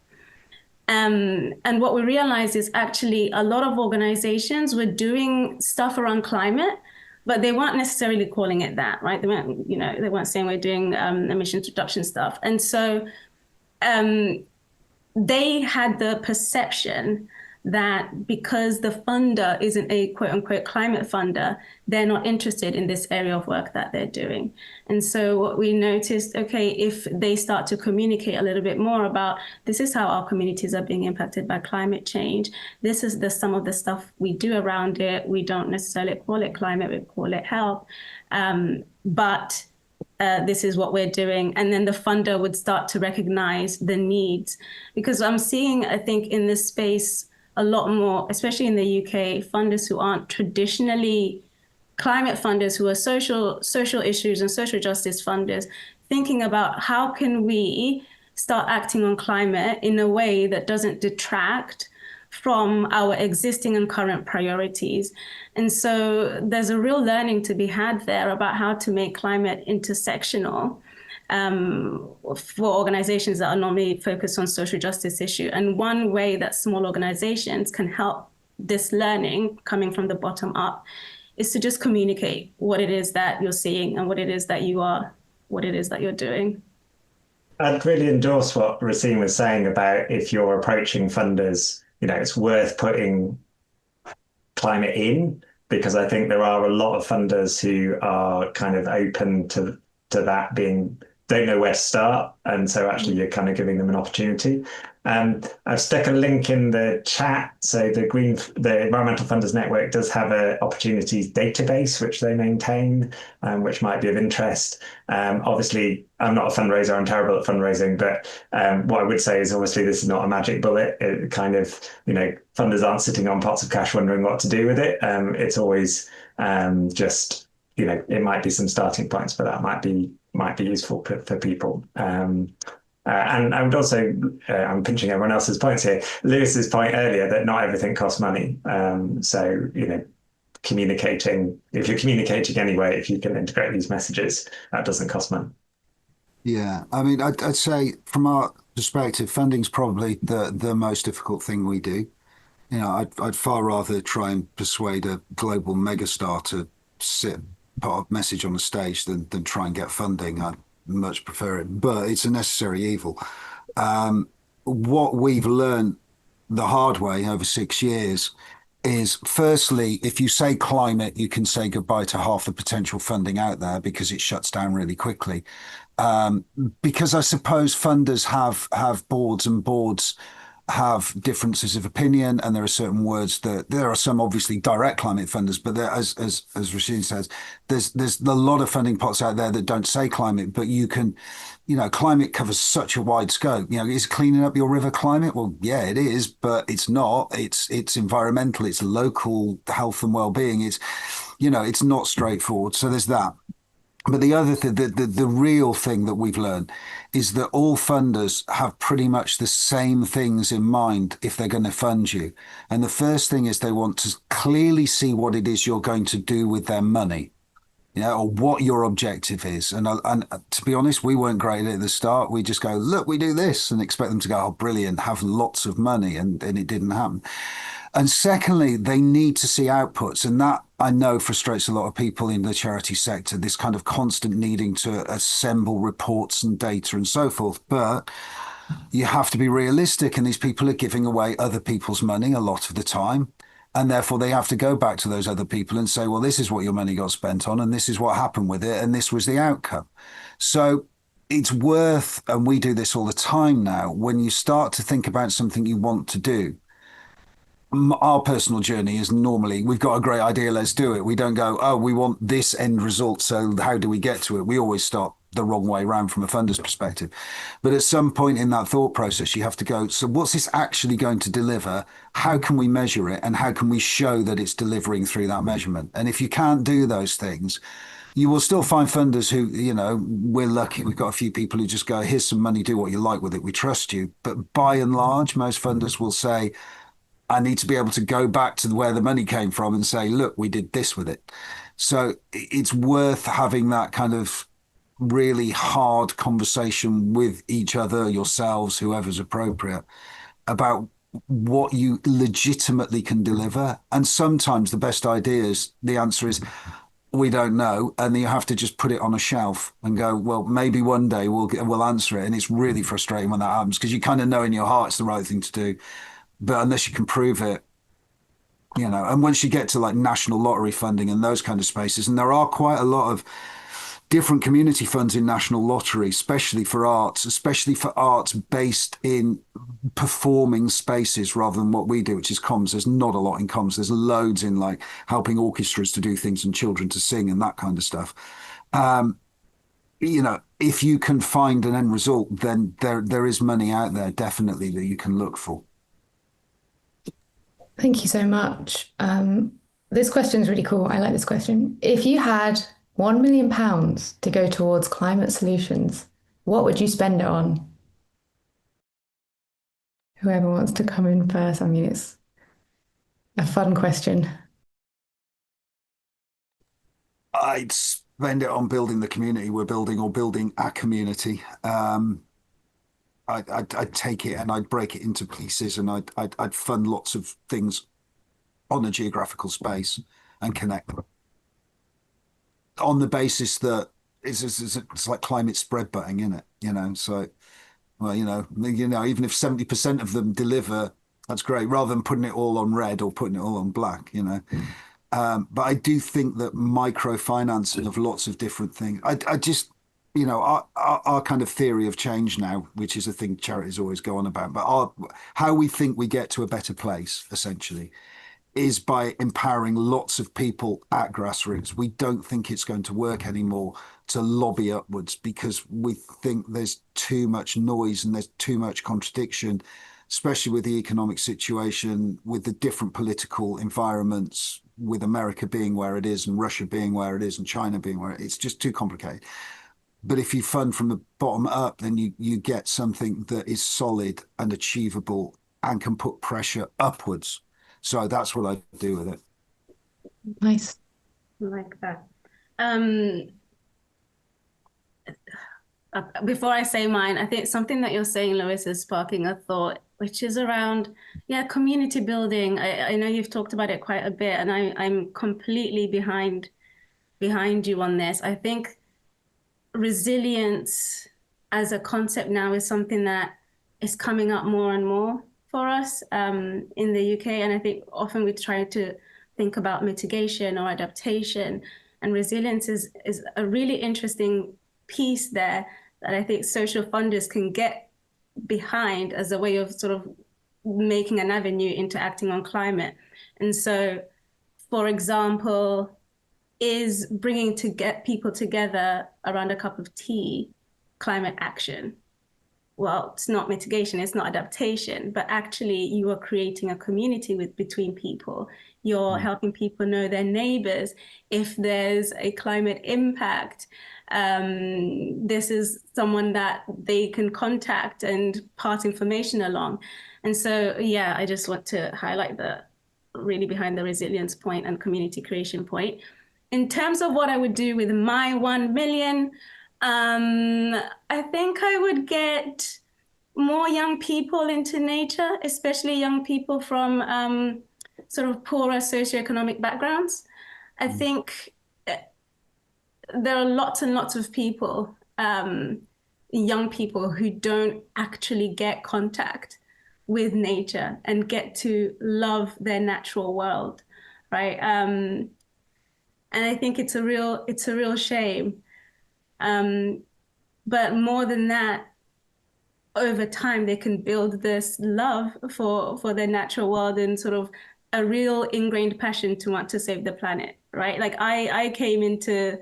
And what we realized is actually a lot of organizations were doing stuff around climate, but they weren't necessarily calling it that, right? They weren't saying we're doing emissions reduction stuff. And so they had the perception that because the funder isn't a quote unquote climate funder, they're not interested in this area of work that they're doing. And so what we noticed, okay, if they start to communicate a little bit more about this is how our communities are being impacted by climate change. This is some of the stuff we do around it. We don't necessarily call it climate, we call it health. But this is what we're doing. And then the funder would start to recognize the needs. Because I'm seeing, I think, in this space, a lot more, especially in the UK, funders who aren't traditionally climate funders, who are social issues and social justice funders, thinking about how can we start acting on climate in a way that doesn't detract from our existing and current priorities. And so there's a real learning to be had there about how to make climate intersectional for organizations that are normally focused on social justice issue. And one way that small organizations can help this learning coming from the bottom up is to just communicate what it is that you're seeing and what it is that you're doing. I'd really endorse what Racine was saying about if you're approaching funders, it's worth putting climate in, because I think there are a lot of funders who are kind of open to that don't know where to start. And so actually you're kind of giving them an opportunity. I've stuck a link in the chat. So the Environmental Funders Network does have an opportunities database, which they maintain, which might be of interest. Obviously, I'm not a fundraiser, I'm terrible at fundraising, but what I would say is obviously this is not a magic bullet. It kind of, funders aren't sitting on pots of cash wondering what to do with it. It's always just, it might be some starting points, but that might be useful for people. And I would also, I'm pinching everyone else's points here, Lewis's point earlier that not everything costs money. So, communicating, if you're communicating anyway, if you can integrate these messages, that doesn't cost money. Yeah, I mean, I'd say from our perspective, funding's probably the most difficult thing we do. I'd far rather try and persuade a global megastar to put a message on the stage than try and get funding. I'd much prefer it, but it's a necessary evil. What we've learned the hard way over 6 years is, firstly, if you say climate, you can say goodbye to half the potential funding out there because it shuts down really quickly. Because I suppose funders have boards, and boards have differences of opinion, and there are certain words that there are some obviously direct climate funders, but there, as Rashid says, there's a lot of funding pots out there that don't say climate, but you can, climate covers such a wide scope. Is cleaning up your river climate? Well, yeah, it is, but it's not. It's environmental. It's local health and well-being. It's not straightforward. So there's that. But the other thing, the real thing that we've learned is that all funders have pretty much the same things in mind if they're going to fund you. And the first thing is they want to clearly see what it is you're going to do with their money, or what your objective is. And to be honest, we weren't great at the start. We just go, look, we do this, and expect them to go, oh, brilliant, have lots of money. And it didn't happen. And secondly, they need to see outputs. And that I know frustrates a lot of people in the charity sector, this kind of constant needing to assemble reports and data and so forth. But you have to be realistic. And these people are giving away other people's money a lot of the time. And therefore, they have to go back to those other people and say, well, this is what your money got spent on, and this is what happened with it, and this was the outcome. So it's worth, and we do this all the time now, when you start to think about something you want to do, our personal journey is normally we've got a great idea, let's do it. We don't go, oh, we want this end result, so how do we get to it? We always start the wrong way around from a funder's perspective. But at some point in that thought process, you have to go, so what's this actually going to deliver? How can we measure it? And how can we show that it's delivering through that measurement? And if you can't do those things, you will still find funders who, we're lucky. We've got a few people who just go, here's some money, do what you like with it. We trust you. But by and large, most funders will say, I need to be able to go back to where the money came from and say, look, we did this with it. So it's worth having that kind of really hard conversation with each other, yourselves, whoever's appropriate, about what you legitimately can deliver. And sometimes the best ideas, the answer is, we don't know. And you have to just put it on a shelf and go, well, maybe one day we'll answer it. And it's really frustrating when that happens because you kind of know in your heart it's the right thing to do. But unless you can prove it, and once you get to like national lottery funding and those kind of spaces, and there are quite a lot of different community funds in national lottery, especially for arts based in performing spaces rather than what we do, which is comms. There's not a lot in comms. There's loads in like helping orchestras to do things and children to sing and that kind of stuff. If you can find an end result, then there is money out there definitely that you can look for. Thank you so much. This question is really cool. I like this question. If you had £1 million to go towards climate solutions, what would you spend it on? Whoever wants to come in first. I mean, it's a fun question. I'd spend it on building the community we're building or building a community. I'd take it and I'd break it into pieces and I'd fund lots of things on a geographical space and connect them on the basis that it's like climate spread betting, isn't it? So, well, even if 70% of them deliver, that's great, rather than putting it all on red or putting it all on black, But I do think that microfinancing of lots of different things, I just, our kind of theory of change now, which is a thing charities always go on about, but how we think we get to a better place, essentially, is by empowering lots of people at grassroots. We don't think it's going to work anymore to lobby upwards because we think there's too much noise and there's too much contradiction, especially with the economic situation, with the different political environments, with America being where it is and Russia being where it is and China being where it is. It's just too complicated. But if you fund from the bottom up, then you get something that is solid and achievable and can put pressure upwards. So that's what I do with it. Nice. I like that. Before I say mine, I think something that you're saying, Lewis, is sparking a thought, which is around, community building. I know you've talked about it quite a bit, and I'm completely behind you on this. I think resilience as a concept now is something that is coming up more and more for us in the UK. And I think often we try to think about mitigation or adaptation, and resilience is a really interesting piece there that I think social funders can get behind as a way of sort of making an avenue into acting on climate. And so, for example, is bringing to get people together around a cup of tea climate action? Well, it's not mitigation, it's not adaptation, but actually you are creating a community between people. You're helping people know their neighbors if there's a climate impact. This is someone that they can contact and pass information along. And so, yeah, I just want to highlight the really behind the resilience point and community creation point. In terms of what I would do with my 1 million, I think I would get more young people into nature, especially young people from sort of poorer socioeconomic backgrounds. I think there are lots and lots of people, young people, who don't actually get contact with nature and get to love their natural world, right? And I think it's a real shame. But more than that, over time, they can build this love for their natural world and sort of a real ingrained passion to want to save the planet, right? Like I came into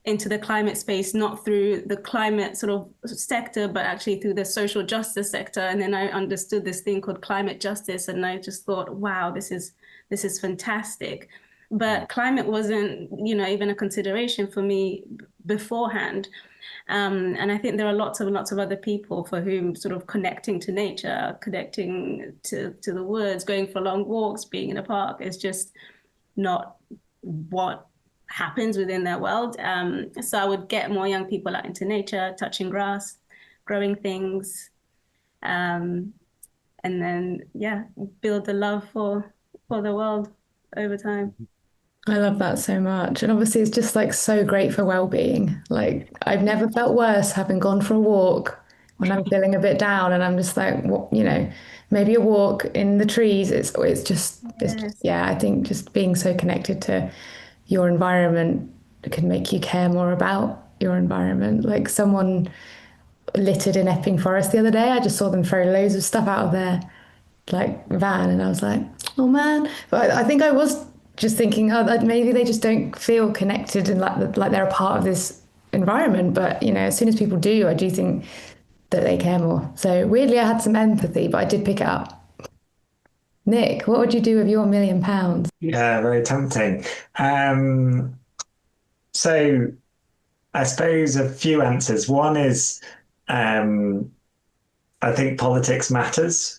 the climate space not through the climate sort of sector, but actually through the social justice sector. And then I understood this thing called climate justice, and I just thought, wow, this is fantastic. But climate wasn't, even a consideration for me beforehand. And I think there are lots of other people for whom sort of connecting to nature, connecting to the woods, going for long walks, being in a park is just not what happens within their world. So I would get more young people out into nature, touching grass, growing things, and then, yeah, build the love for the world over time. I love that so much. And obviously, it's just like so great for well-being. Like, I've never felt worse having gone for a walk when I'm feeling a bit down, and I'm just like, what, maybe a walk in the trees. Yeah, I think just being so connected to your environment can make you care more about your environment. Like, someone littered in Epping Forest the other day. I just saw them throw loads of stuff out of their like van, and I was like, oh man. But I think I was just thinking, oh, that maybe they just don't feel connected and like they're a part of this environment. But as soon as people do, I do think that they care more. So weirdly, I had some empathy, but I did pick it up. Nick, what would you do with your £1 million? Yeah, very tempting. So I suppose a few answers. One is, I think politics matters.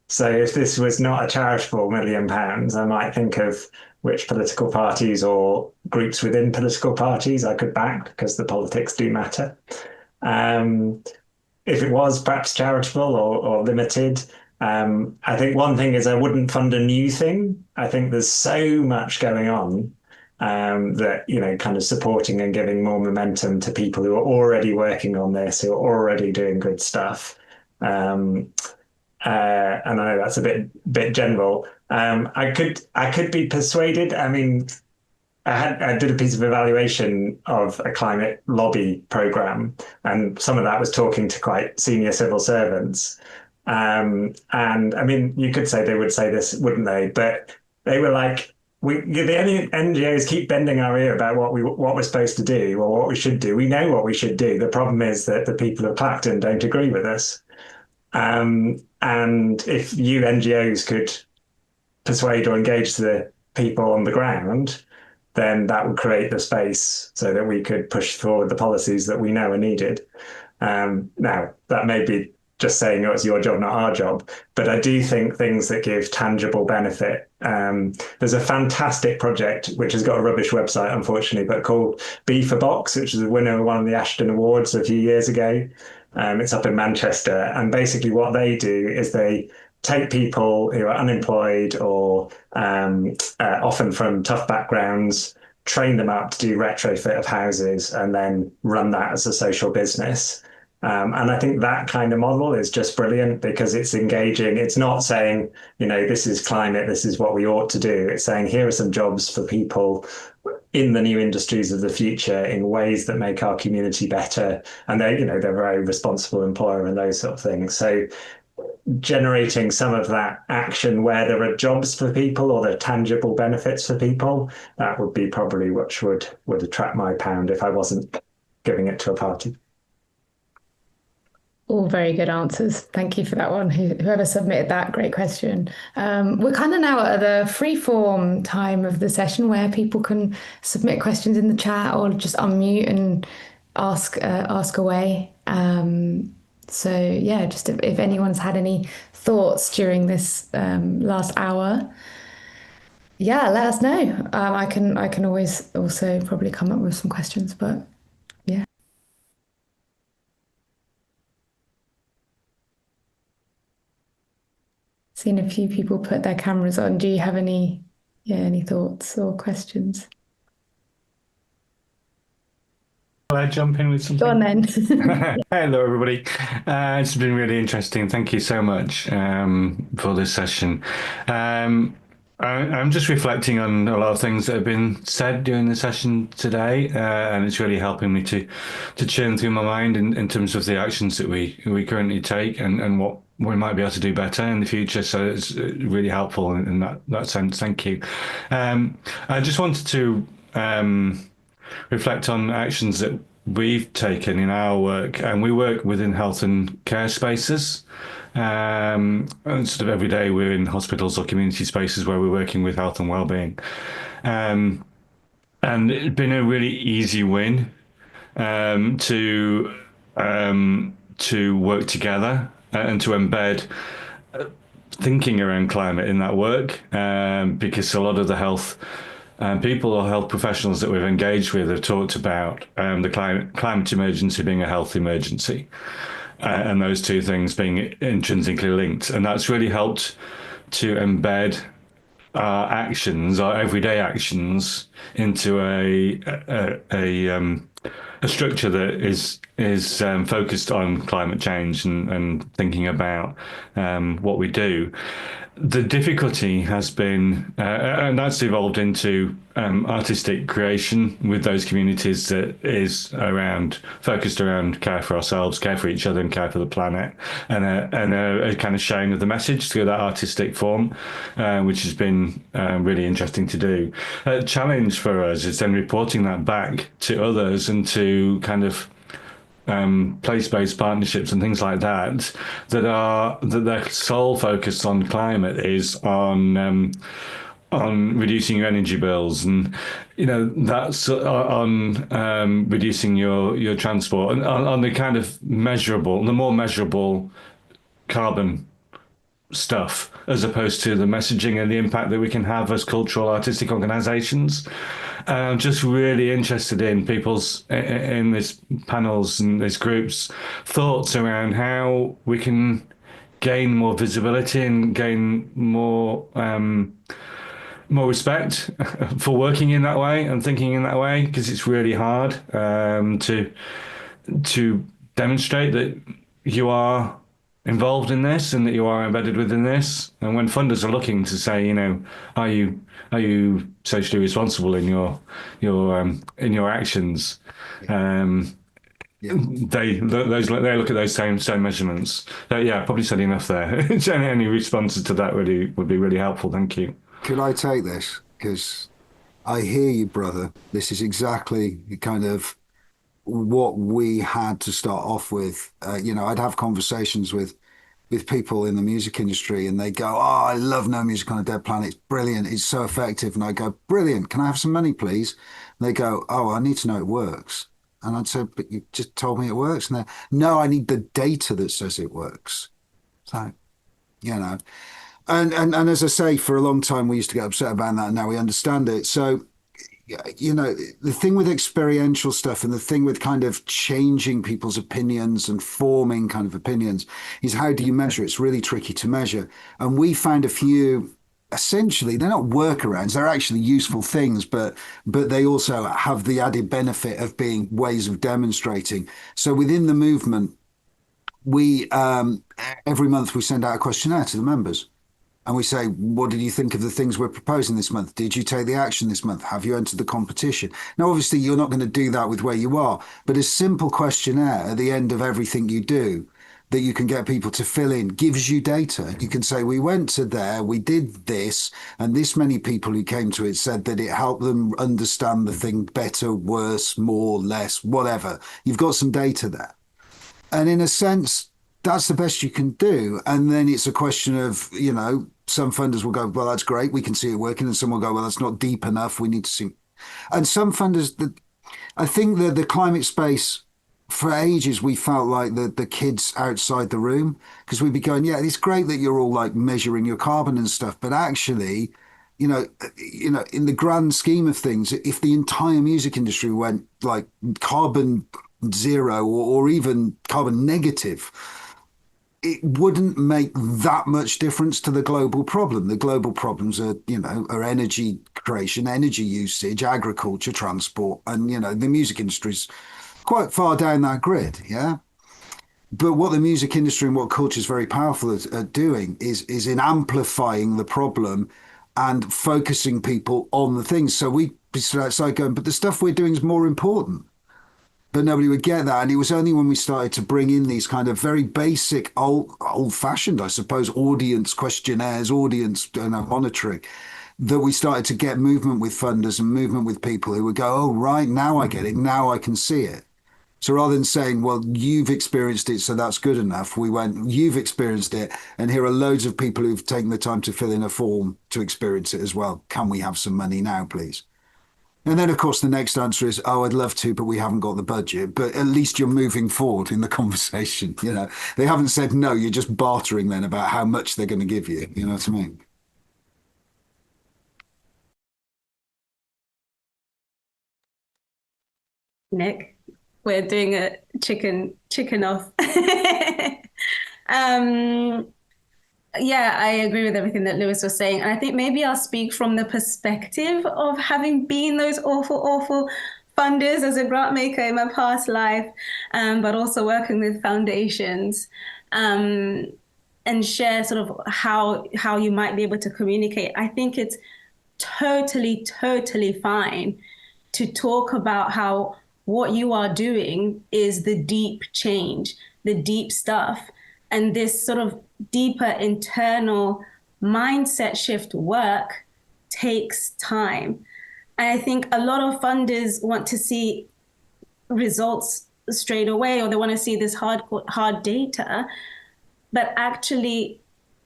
So if this was not a charitable £1 million, I might think of which political parties or groups within political parties I could back, because the politics do matter. If it was perhaps charitable or limited, I think one thing is I wouldn't fund a new thing. I think there's so much going on that, kind of supporting and giving more momentum to people who are already working on this, who are already doing good stuff. And I know that's a bit general. I could be persuaded. I mean, I did a piece of evaluation of a climate lobby program, and some of that was talking to quite senior civil servants. And I mean, you could say they would say this, wouldn't they? But they were like, the NGOs keep bending our ear about what we're supposed to do or what we should do. We know what we should do. The problem is that the people of Clacton don't agree with us. And if you NGOs could persuade or engage the people on the ground, then that would create the space so that we could push forward the policies that we know are needed. Now, that may be just saying, oh, it's your job, not our job. But I do think things that give tangible benefit. There's a fantastic project, which has got a rubbish website, unfortunately, but called B for Box, which is the winner of one of the Ashton Awards a few years ago. It's up in Manchester. And basically what they do is they take people who are unemployed or often from tough backgrounds, train them up to do retrofit of houses, and then run that as a social business. And I think that kind of model is just brilliant because it's engaging. It's not saying, this is climate, this is what we ought to do. It's saying, here are some jobs for people in the new industries of the future in ways that make our community better. And they're a very responsible employer and those sort of things. So generating some of that action where there are jobs for people or there are tangible benefits for people, that would be probably what would attract my pound if I wasn't giving it to a party. All very good answers. Thank you for that one. Whoever submitted that, great question. We're kind of now at the free form time of the session where people can submit questions in the chat or just unmute and ask away. So yeah, just if anyone's had any thoughts during this last hour, yeah, let us know. I can always also probably come up with some questions, but yeah. Seen a few people put their cameras on. Do you have any thoughts or questions? Will I jump in with Go on something? then. Hello, everybody. It's been really interesting. Thank you so much for this session. I'm just reflecting on a lot of things that have been said during the session today, and it's really helping me to churn through my mind in terms of the actions that we currently take and what we might be able to do better in the future. So it's really helpful in that sense. Thank you. I just wanted to reflect on actions that we've taken in our work, and we work within health and care spaces. And sort of every day we're in hospitals or community spaces where we're working with health and well-being. And it's been a really easy win um, to to work together and to embed thinking around climate in that work, because a lot of the health people or health professionals that we've engaged with have talked about the climate emergency being a health emergency, and those two things being intrinsically linked. And that's really helped to embed our actions, our everyday actions, into a structure that is focused on climate change and thinking about what we do. The difficulty has been, and that's evolved into artistic creation with those communities that is focused around care for ourselves, care for each other, and care for the planet, and a kind of sharing of the message through that artistic form, which has been really interesting to do. A challenge for us is then reporting that back to others and to kind of place-based partnerships and things like that that their sole focus on climate is on reducing your energy bills, and that's on reducing your transport, and on the kind of the more measurable carbon stuff, as opposed to the messaging and the impact that we can have as cultural artistic organizations. I'm just really interested in people's, in these panels and these groups, thoughts around how we can gain more visibility and gain more respect for working in that way and thinking in that way, because it's really hard to demonstrate that you are involved in this and that you are embedded within this. And when funders are looking to say, are you socially responsible in your actions? They look at those same measurements. So yeah, probably said enough there. Any responses to that would be really helpful. Thank you. Could I take this? Because I hear you, brother. This is exactly kind of what we had to start off with. I'd have conversations with people in the music industry, and they go, "Oh, I love No Music on a Dead Planet. It's brilliant. It's so effective." And I go, "Brilliant. Can I have some money, please?" And they go, "Oh, I need to know it works." And I'd say, "But you just told me it works." And they're, "No, I need the data that says it works." So, you know, and as I say, for a long time we used to get upset about that, and now we understand it. So the thing with experiential stuff and the thing with kind of changing people's opinions and forming kind of opinions is, how do you measure? It's really tricky to measure. And we found a few, essentially, they're not workarounds, they're actually useful things, but they also have the added benefit of being ways of demonstrating. So within the movement, we every month we send out a questionnaire to the members. And we say, what did you think of the things we're proposing this month? Did you take the action this month? Have you entered the competition? Now, obviously, you're not going to do that with where you are, but a simple questionnaire at the end of everything you do that you can get people to fill in gives you data. You can say, we went to there, we did this, and this many people who came to it said that it helped them understand the thing better, worse, more, less, whatever. You've got some data there. And in a sense, that's the best you can do. And then it's a question of, some funders will go, well, that's great, we can see it working. And some will go, well, that's not deep enough, we need to see. And some funders, I think that the climate space, for ages, we felt like the kids outside the room because we'd be going, yeah, it's great that you're all like measuring your carbon and stuff, but actually, in the grand scheme of things, if the entire music industry went like carbon zero or even carbon negative, it wouldn't make that much difference to the global problem. The global problems are energy creation, energy usage, agriculture, transport, and the music industry's quite far down that grid. Yeah. But what the music industry and what culture is very powerful at doing is in amplifying the problem and focusing people on the things. So we stood outside going, but the stuff we're doing is more important. But nobody would get that. And it was only when we started to bring in these kind of very basic, old-fashioned, I suppose, audience questionnaires, audience monitoring, that we started to get movement with funders and movement with people who would go, oh, right, now I get it. Now I can see it. So rather than saying, well, you've experienced it, so that's good enough, we went, you've experienced it, and here are loads of people who've taken the time to fill in a form to experience it as well. Can we have some money now, please? And then, of course, the next answer is, oh, I'd love to, but we haven't got the budget. But at least you're moving forward in the conversation. They haven't said no, you're just bartering then about how much they're going to give you. You know what I mean? Nick, we're doing a chicken off. Yeah, I agree with everything that Lewis was saying. And I think maybe I'll speak from the perspective of having been those awful funders as a grant maker in my past life, but also working with foundations, and share sort of how you might be able to communicate. I think it's totally fine to talk about how what you are doing is the deep change, the deep stuff. And this sort of deeper internal mindset shift work takes time. And I think a lot of funders want to see results straight away, or they want to see this hard data. But actually,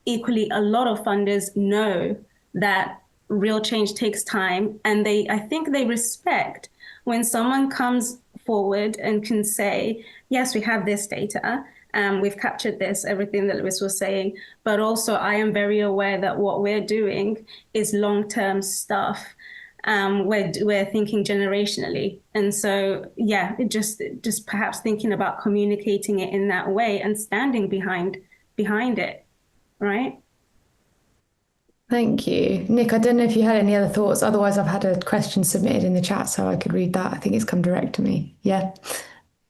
equally, a lot of funders know that real change takes time. And I think they respect when someone comes forward and can say, yes, we have this data. We've captured this, everything that Lewis was saying, but also I am very aware that what we're doing is long-term stuff. We're thinking generationally. And so, yeah, just perhaps thinking about communicating it in that way and standing behind it, right? Thank you. Nick, I don't know if you had any other thoughts. Otherwise, I've had a question submitted in the chat, so I could read that. I think it's come direct to me. Yeah.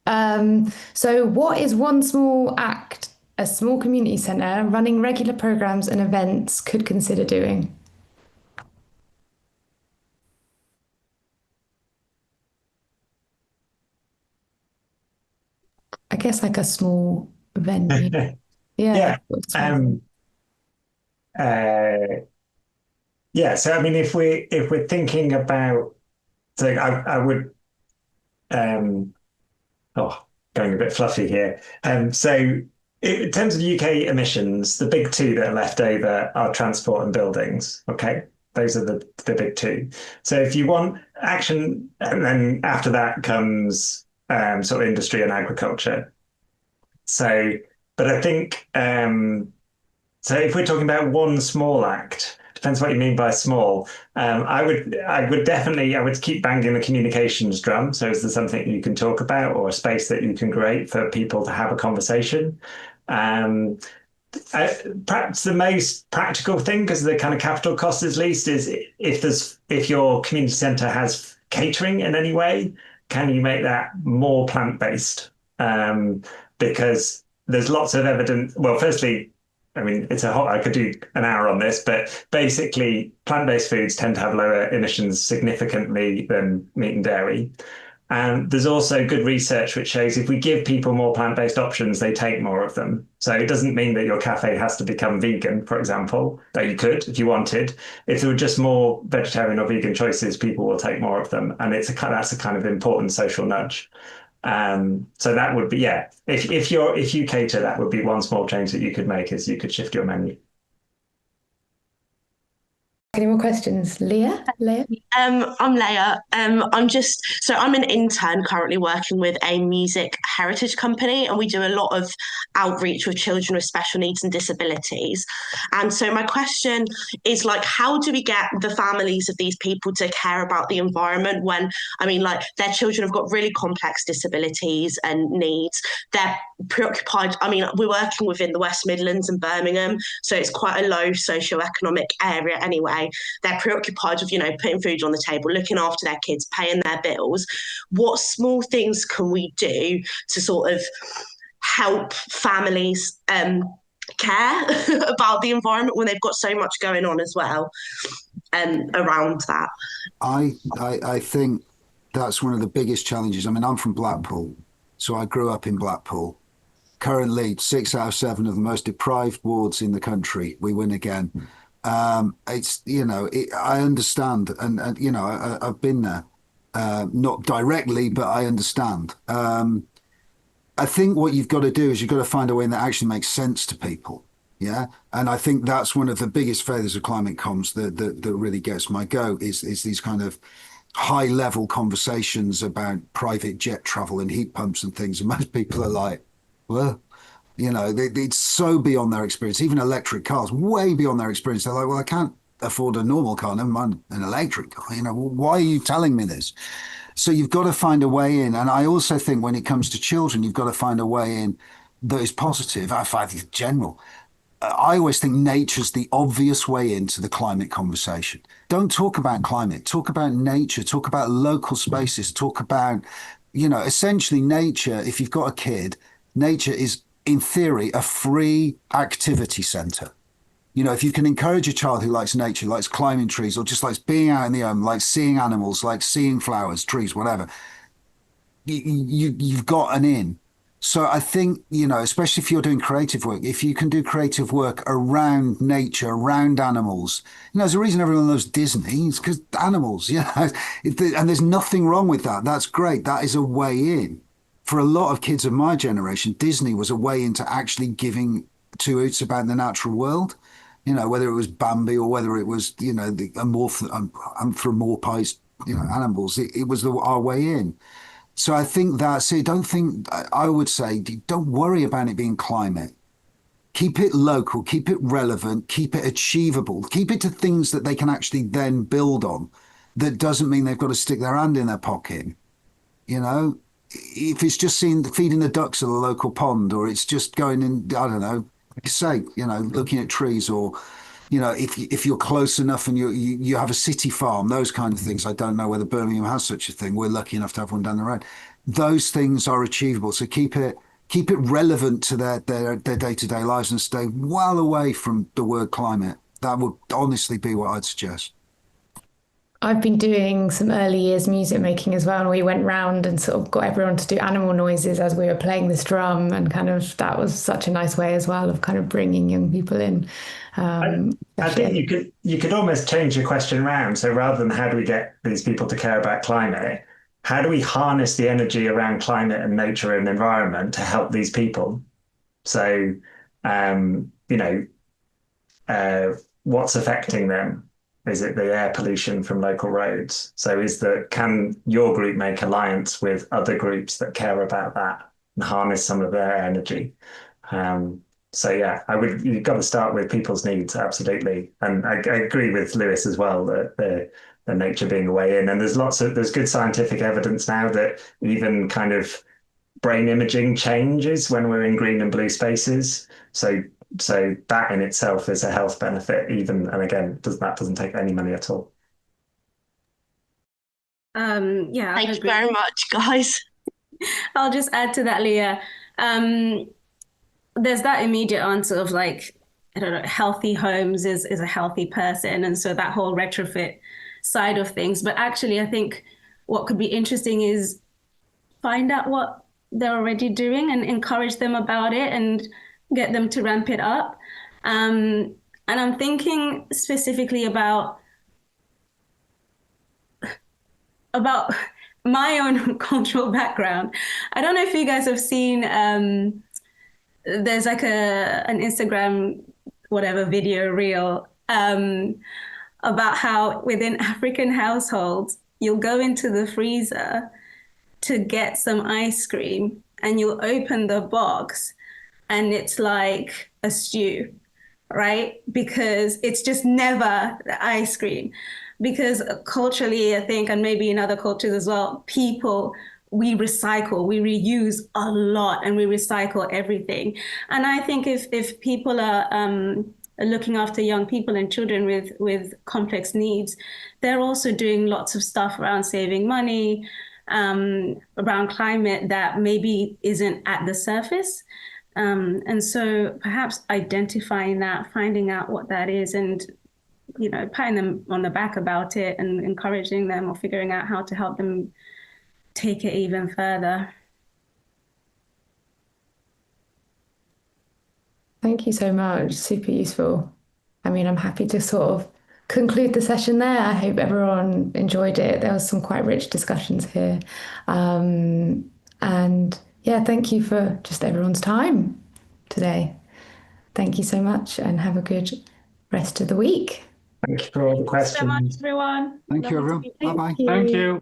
So what is one small act a small community centre running regular programmes and events could consider doing? I guess like a small venue. Yeah. Yeah. So I mean, if we're thinking about, so I would going a bit fluffy here. So in terms of UK emissions, the big two that are left over are transport and buildings. Okay. Those are the big two. So if you want action, and then after that comes sort of industry and agriculture. So, but I think, so if we're talking about one small act, depends what you mean by small. I would keep banging the communications drum. So is there something you can talk about or a space that you can create for people to have a conversation? Perhaps the most practical thing, because the kind of capital cost is least, is if your community centre has catering in any way, can you make that more plant-based? Because there's lots of evidence. Well, firstly, I mean, I could do an hour on this, but basically plant-based foods tend to have lower emissions significantly than meat and dairy. And there's also good research which shows if we give people more plant-based options, they take more of them. So it doesn't mean that your cafe has to become vegan, for example, though you could if you wanted. If there were just more vegetarian or vegan choices, people will take more of them. And that's a kind of important social nudge. So that would be, yeah, if you cater, that would be one small change that you could make, is you could shift your menu. Any more questions? Leah? I'm Leia. I'm an intern currently working with a music heritage company, and we do a lot of outreach with children with special needs and disabilities. And so my question is like, how do we get the families of these people to care about the environment when, I mean, like their children have got really complex disabilities and needs. They're preoccupied. I mean, we're working within the West Midlands and Birmingham, so it's quite a low socioeconomic area anyway. They're preoccupied with, putting food on the table, looking after their kids, paying their bills. What small things can we do to sort of help families care about the environment when they've got so much going on as well around that? I think that's one of the biggest challenges. I mean, I'm from Blackpool, so I grew up in Blackpool. Currently, 6 out of 7 of the most deprived wards in the country, we win again. It's, I understand, and I've been there, not directly, but I understand. I think what you've got to do is you've got to find a way that actually makes sense to people. Yeah. And I think that's one of the biggest failures of climate comms that really gets my goat is these kind of high level conversations about private jet travel and heat pumps and things. And most people are like, well, it's so beyond their experience. Even electric cars, way beyond their experience. They're like, well, I can't afford a normal car, never mind an electric car. Why are you telling me this? So you've got to find a way in. And I also think when it comes to children, you've got to find a way in that is positive. I find in general. I always think nature's the obvious way into the climate conversation. Don't talk about climate, talk about nature, talk about local spaces, talk about, essentially nature. If you've got a kid, nature is, in theory, a free activity center. If you can encourage a child who likes nature, likes climbing trees, or just likes being out in the open, like seeing animals, like seeing flowers, trees, whatever, you've got an in. So I think, especially if you're doing creative work, if you can do creative work around nature, around animals, there's a reason everyone loves Disney. It's because animals, and there's nothing wrong with that. That's great. That is a way in. For a lot of kids of my generation, Disney was a way into actually giving two hoots about the natural world, whether it was Bambi or whether it was, the anthropomorphized, animals. It was our way in. So I think that's it. I would say, don't worry about it being climate. Keep it local, keep it relevant, keep it achievable, keep it to things that they can actually then build on. That doesn't mean they've got to stick their hand in their pocket, If it's just feeding the ducks at a local pond, or it's just going in, I don't know, like I say, looking at trees, or, if you're close enough and you have a city farm, those kind of things. I don't know whether Birmingham has such a thing. We're lucky enough to have one down the road. Those things are achievable. So keep it relevant to their day-to-day lives and stay well away from the word climate. That would honestly be what I'd suggest. I've been doing some early years music making as well, and we went round and sort of got everyone to do animal noises as we were playing this drum, and kind of that was such a nice way as well of kind of bringing young people in. I think you could almost change your question around. So rather than how do we get these people to care about climate, how do we harness the energy around climate and nature and environment to help these people? So, what's affecting them? Is it the air pollution from local roads? So can your group make alliance with other groups that care about that and harness some of their energy? You've got to start with people's needs, absolutely. And I agree with Lewis as well, that the nature being a way in. And there's good scientific evidence now that even kind of brain imaging changes when we're in green and blue spaces. So that in itself is a health benefit, and again, that doesn't take any money at all. Thank you very much, guys. I'll just add to that, Leah. There's that immediate answer of like, I don't know, healthy homes is a healthy person. And so that whole retrofit side of things. But actually, I think what could be interesting is find out what they're already doing and encourage them about it and get them to ramp it up. And I'm thinking specifically about my own cultural background. I don't know if you guys have seen, there's like an Instagram, whatever, video reel about how within African households, you'll go into the freezer to get some ice cream and you'll open the box and it's like a stew, right? Because it's just never the ice cream. Because culturally, I think, and maybe in other cultures as well, we recycle, we reuse a lot, and we recycle everything. And I think if people are looking after young people and children with complex needs, they're also doing lots of stuff around saving money, around climate that maybe isn't at the surface. And so perhaps identifying that, finding out what that is, and patting them on the back about it and encouraging them or figuring out how to help them take it even further. Thank you so much. Super useful. I mean, I'm happy to sort of conclude the session there. I hope everyone enjoyed it. There was some quite rich discussions here. And yeah, thank you for just everyone's time today. Thank you so much and have a good rest of the week. Thank you for all the Thanks so much, questions. everyone. Thank you, Lovely to everyone. meet you. Bye-bye. Thank you.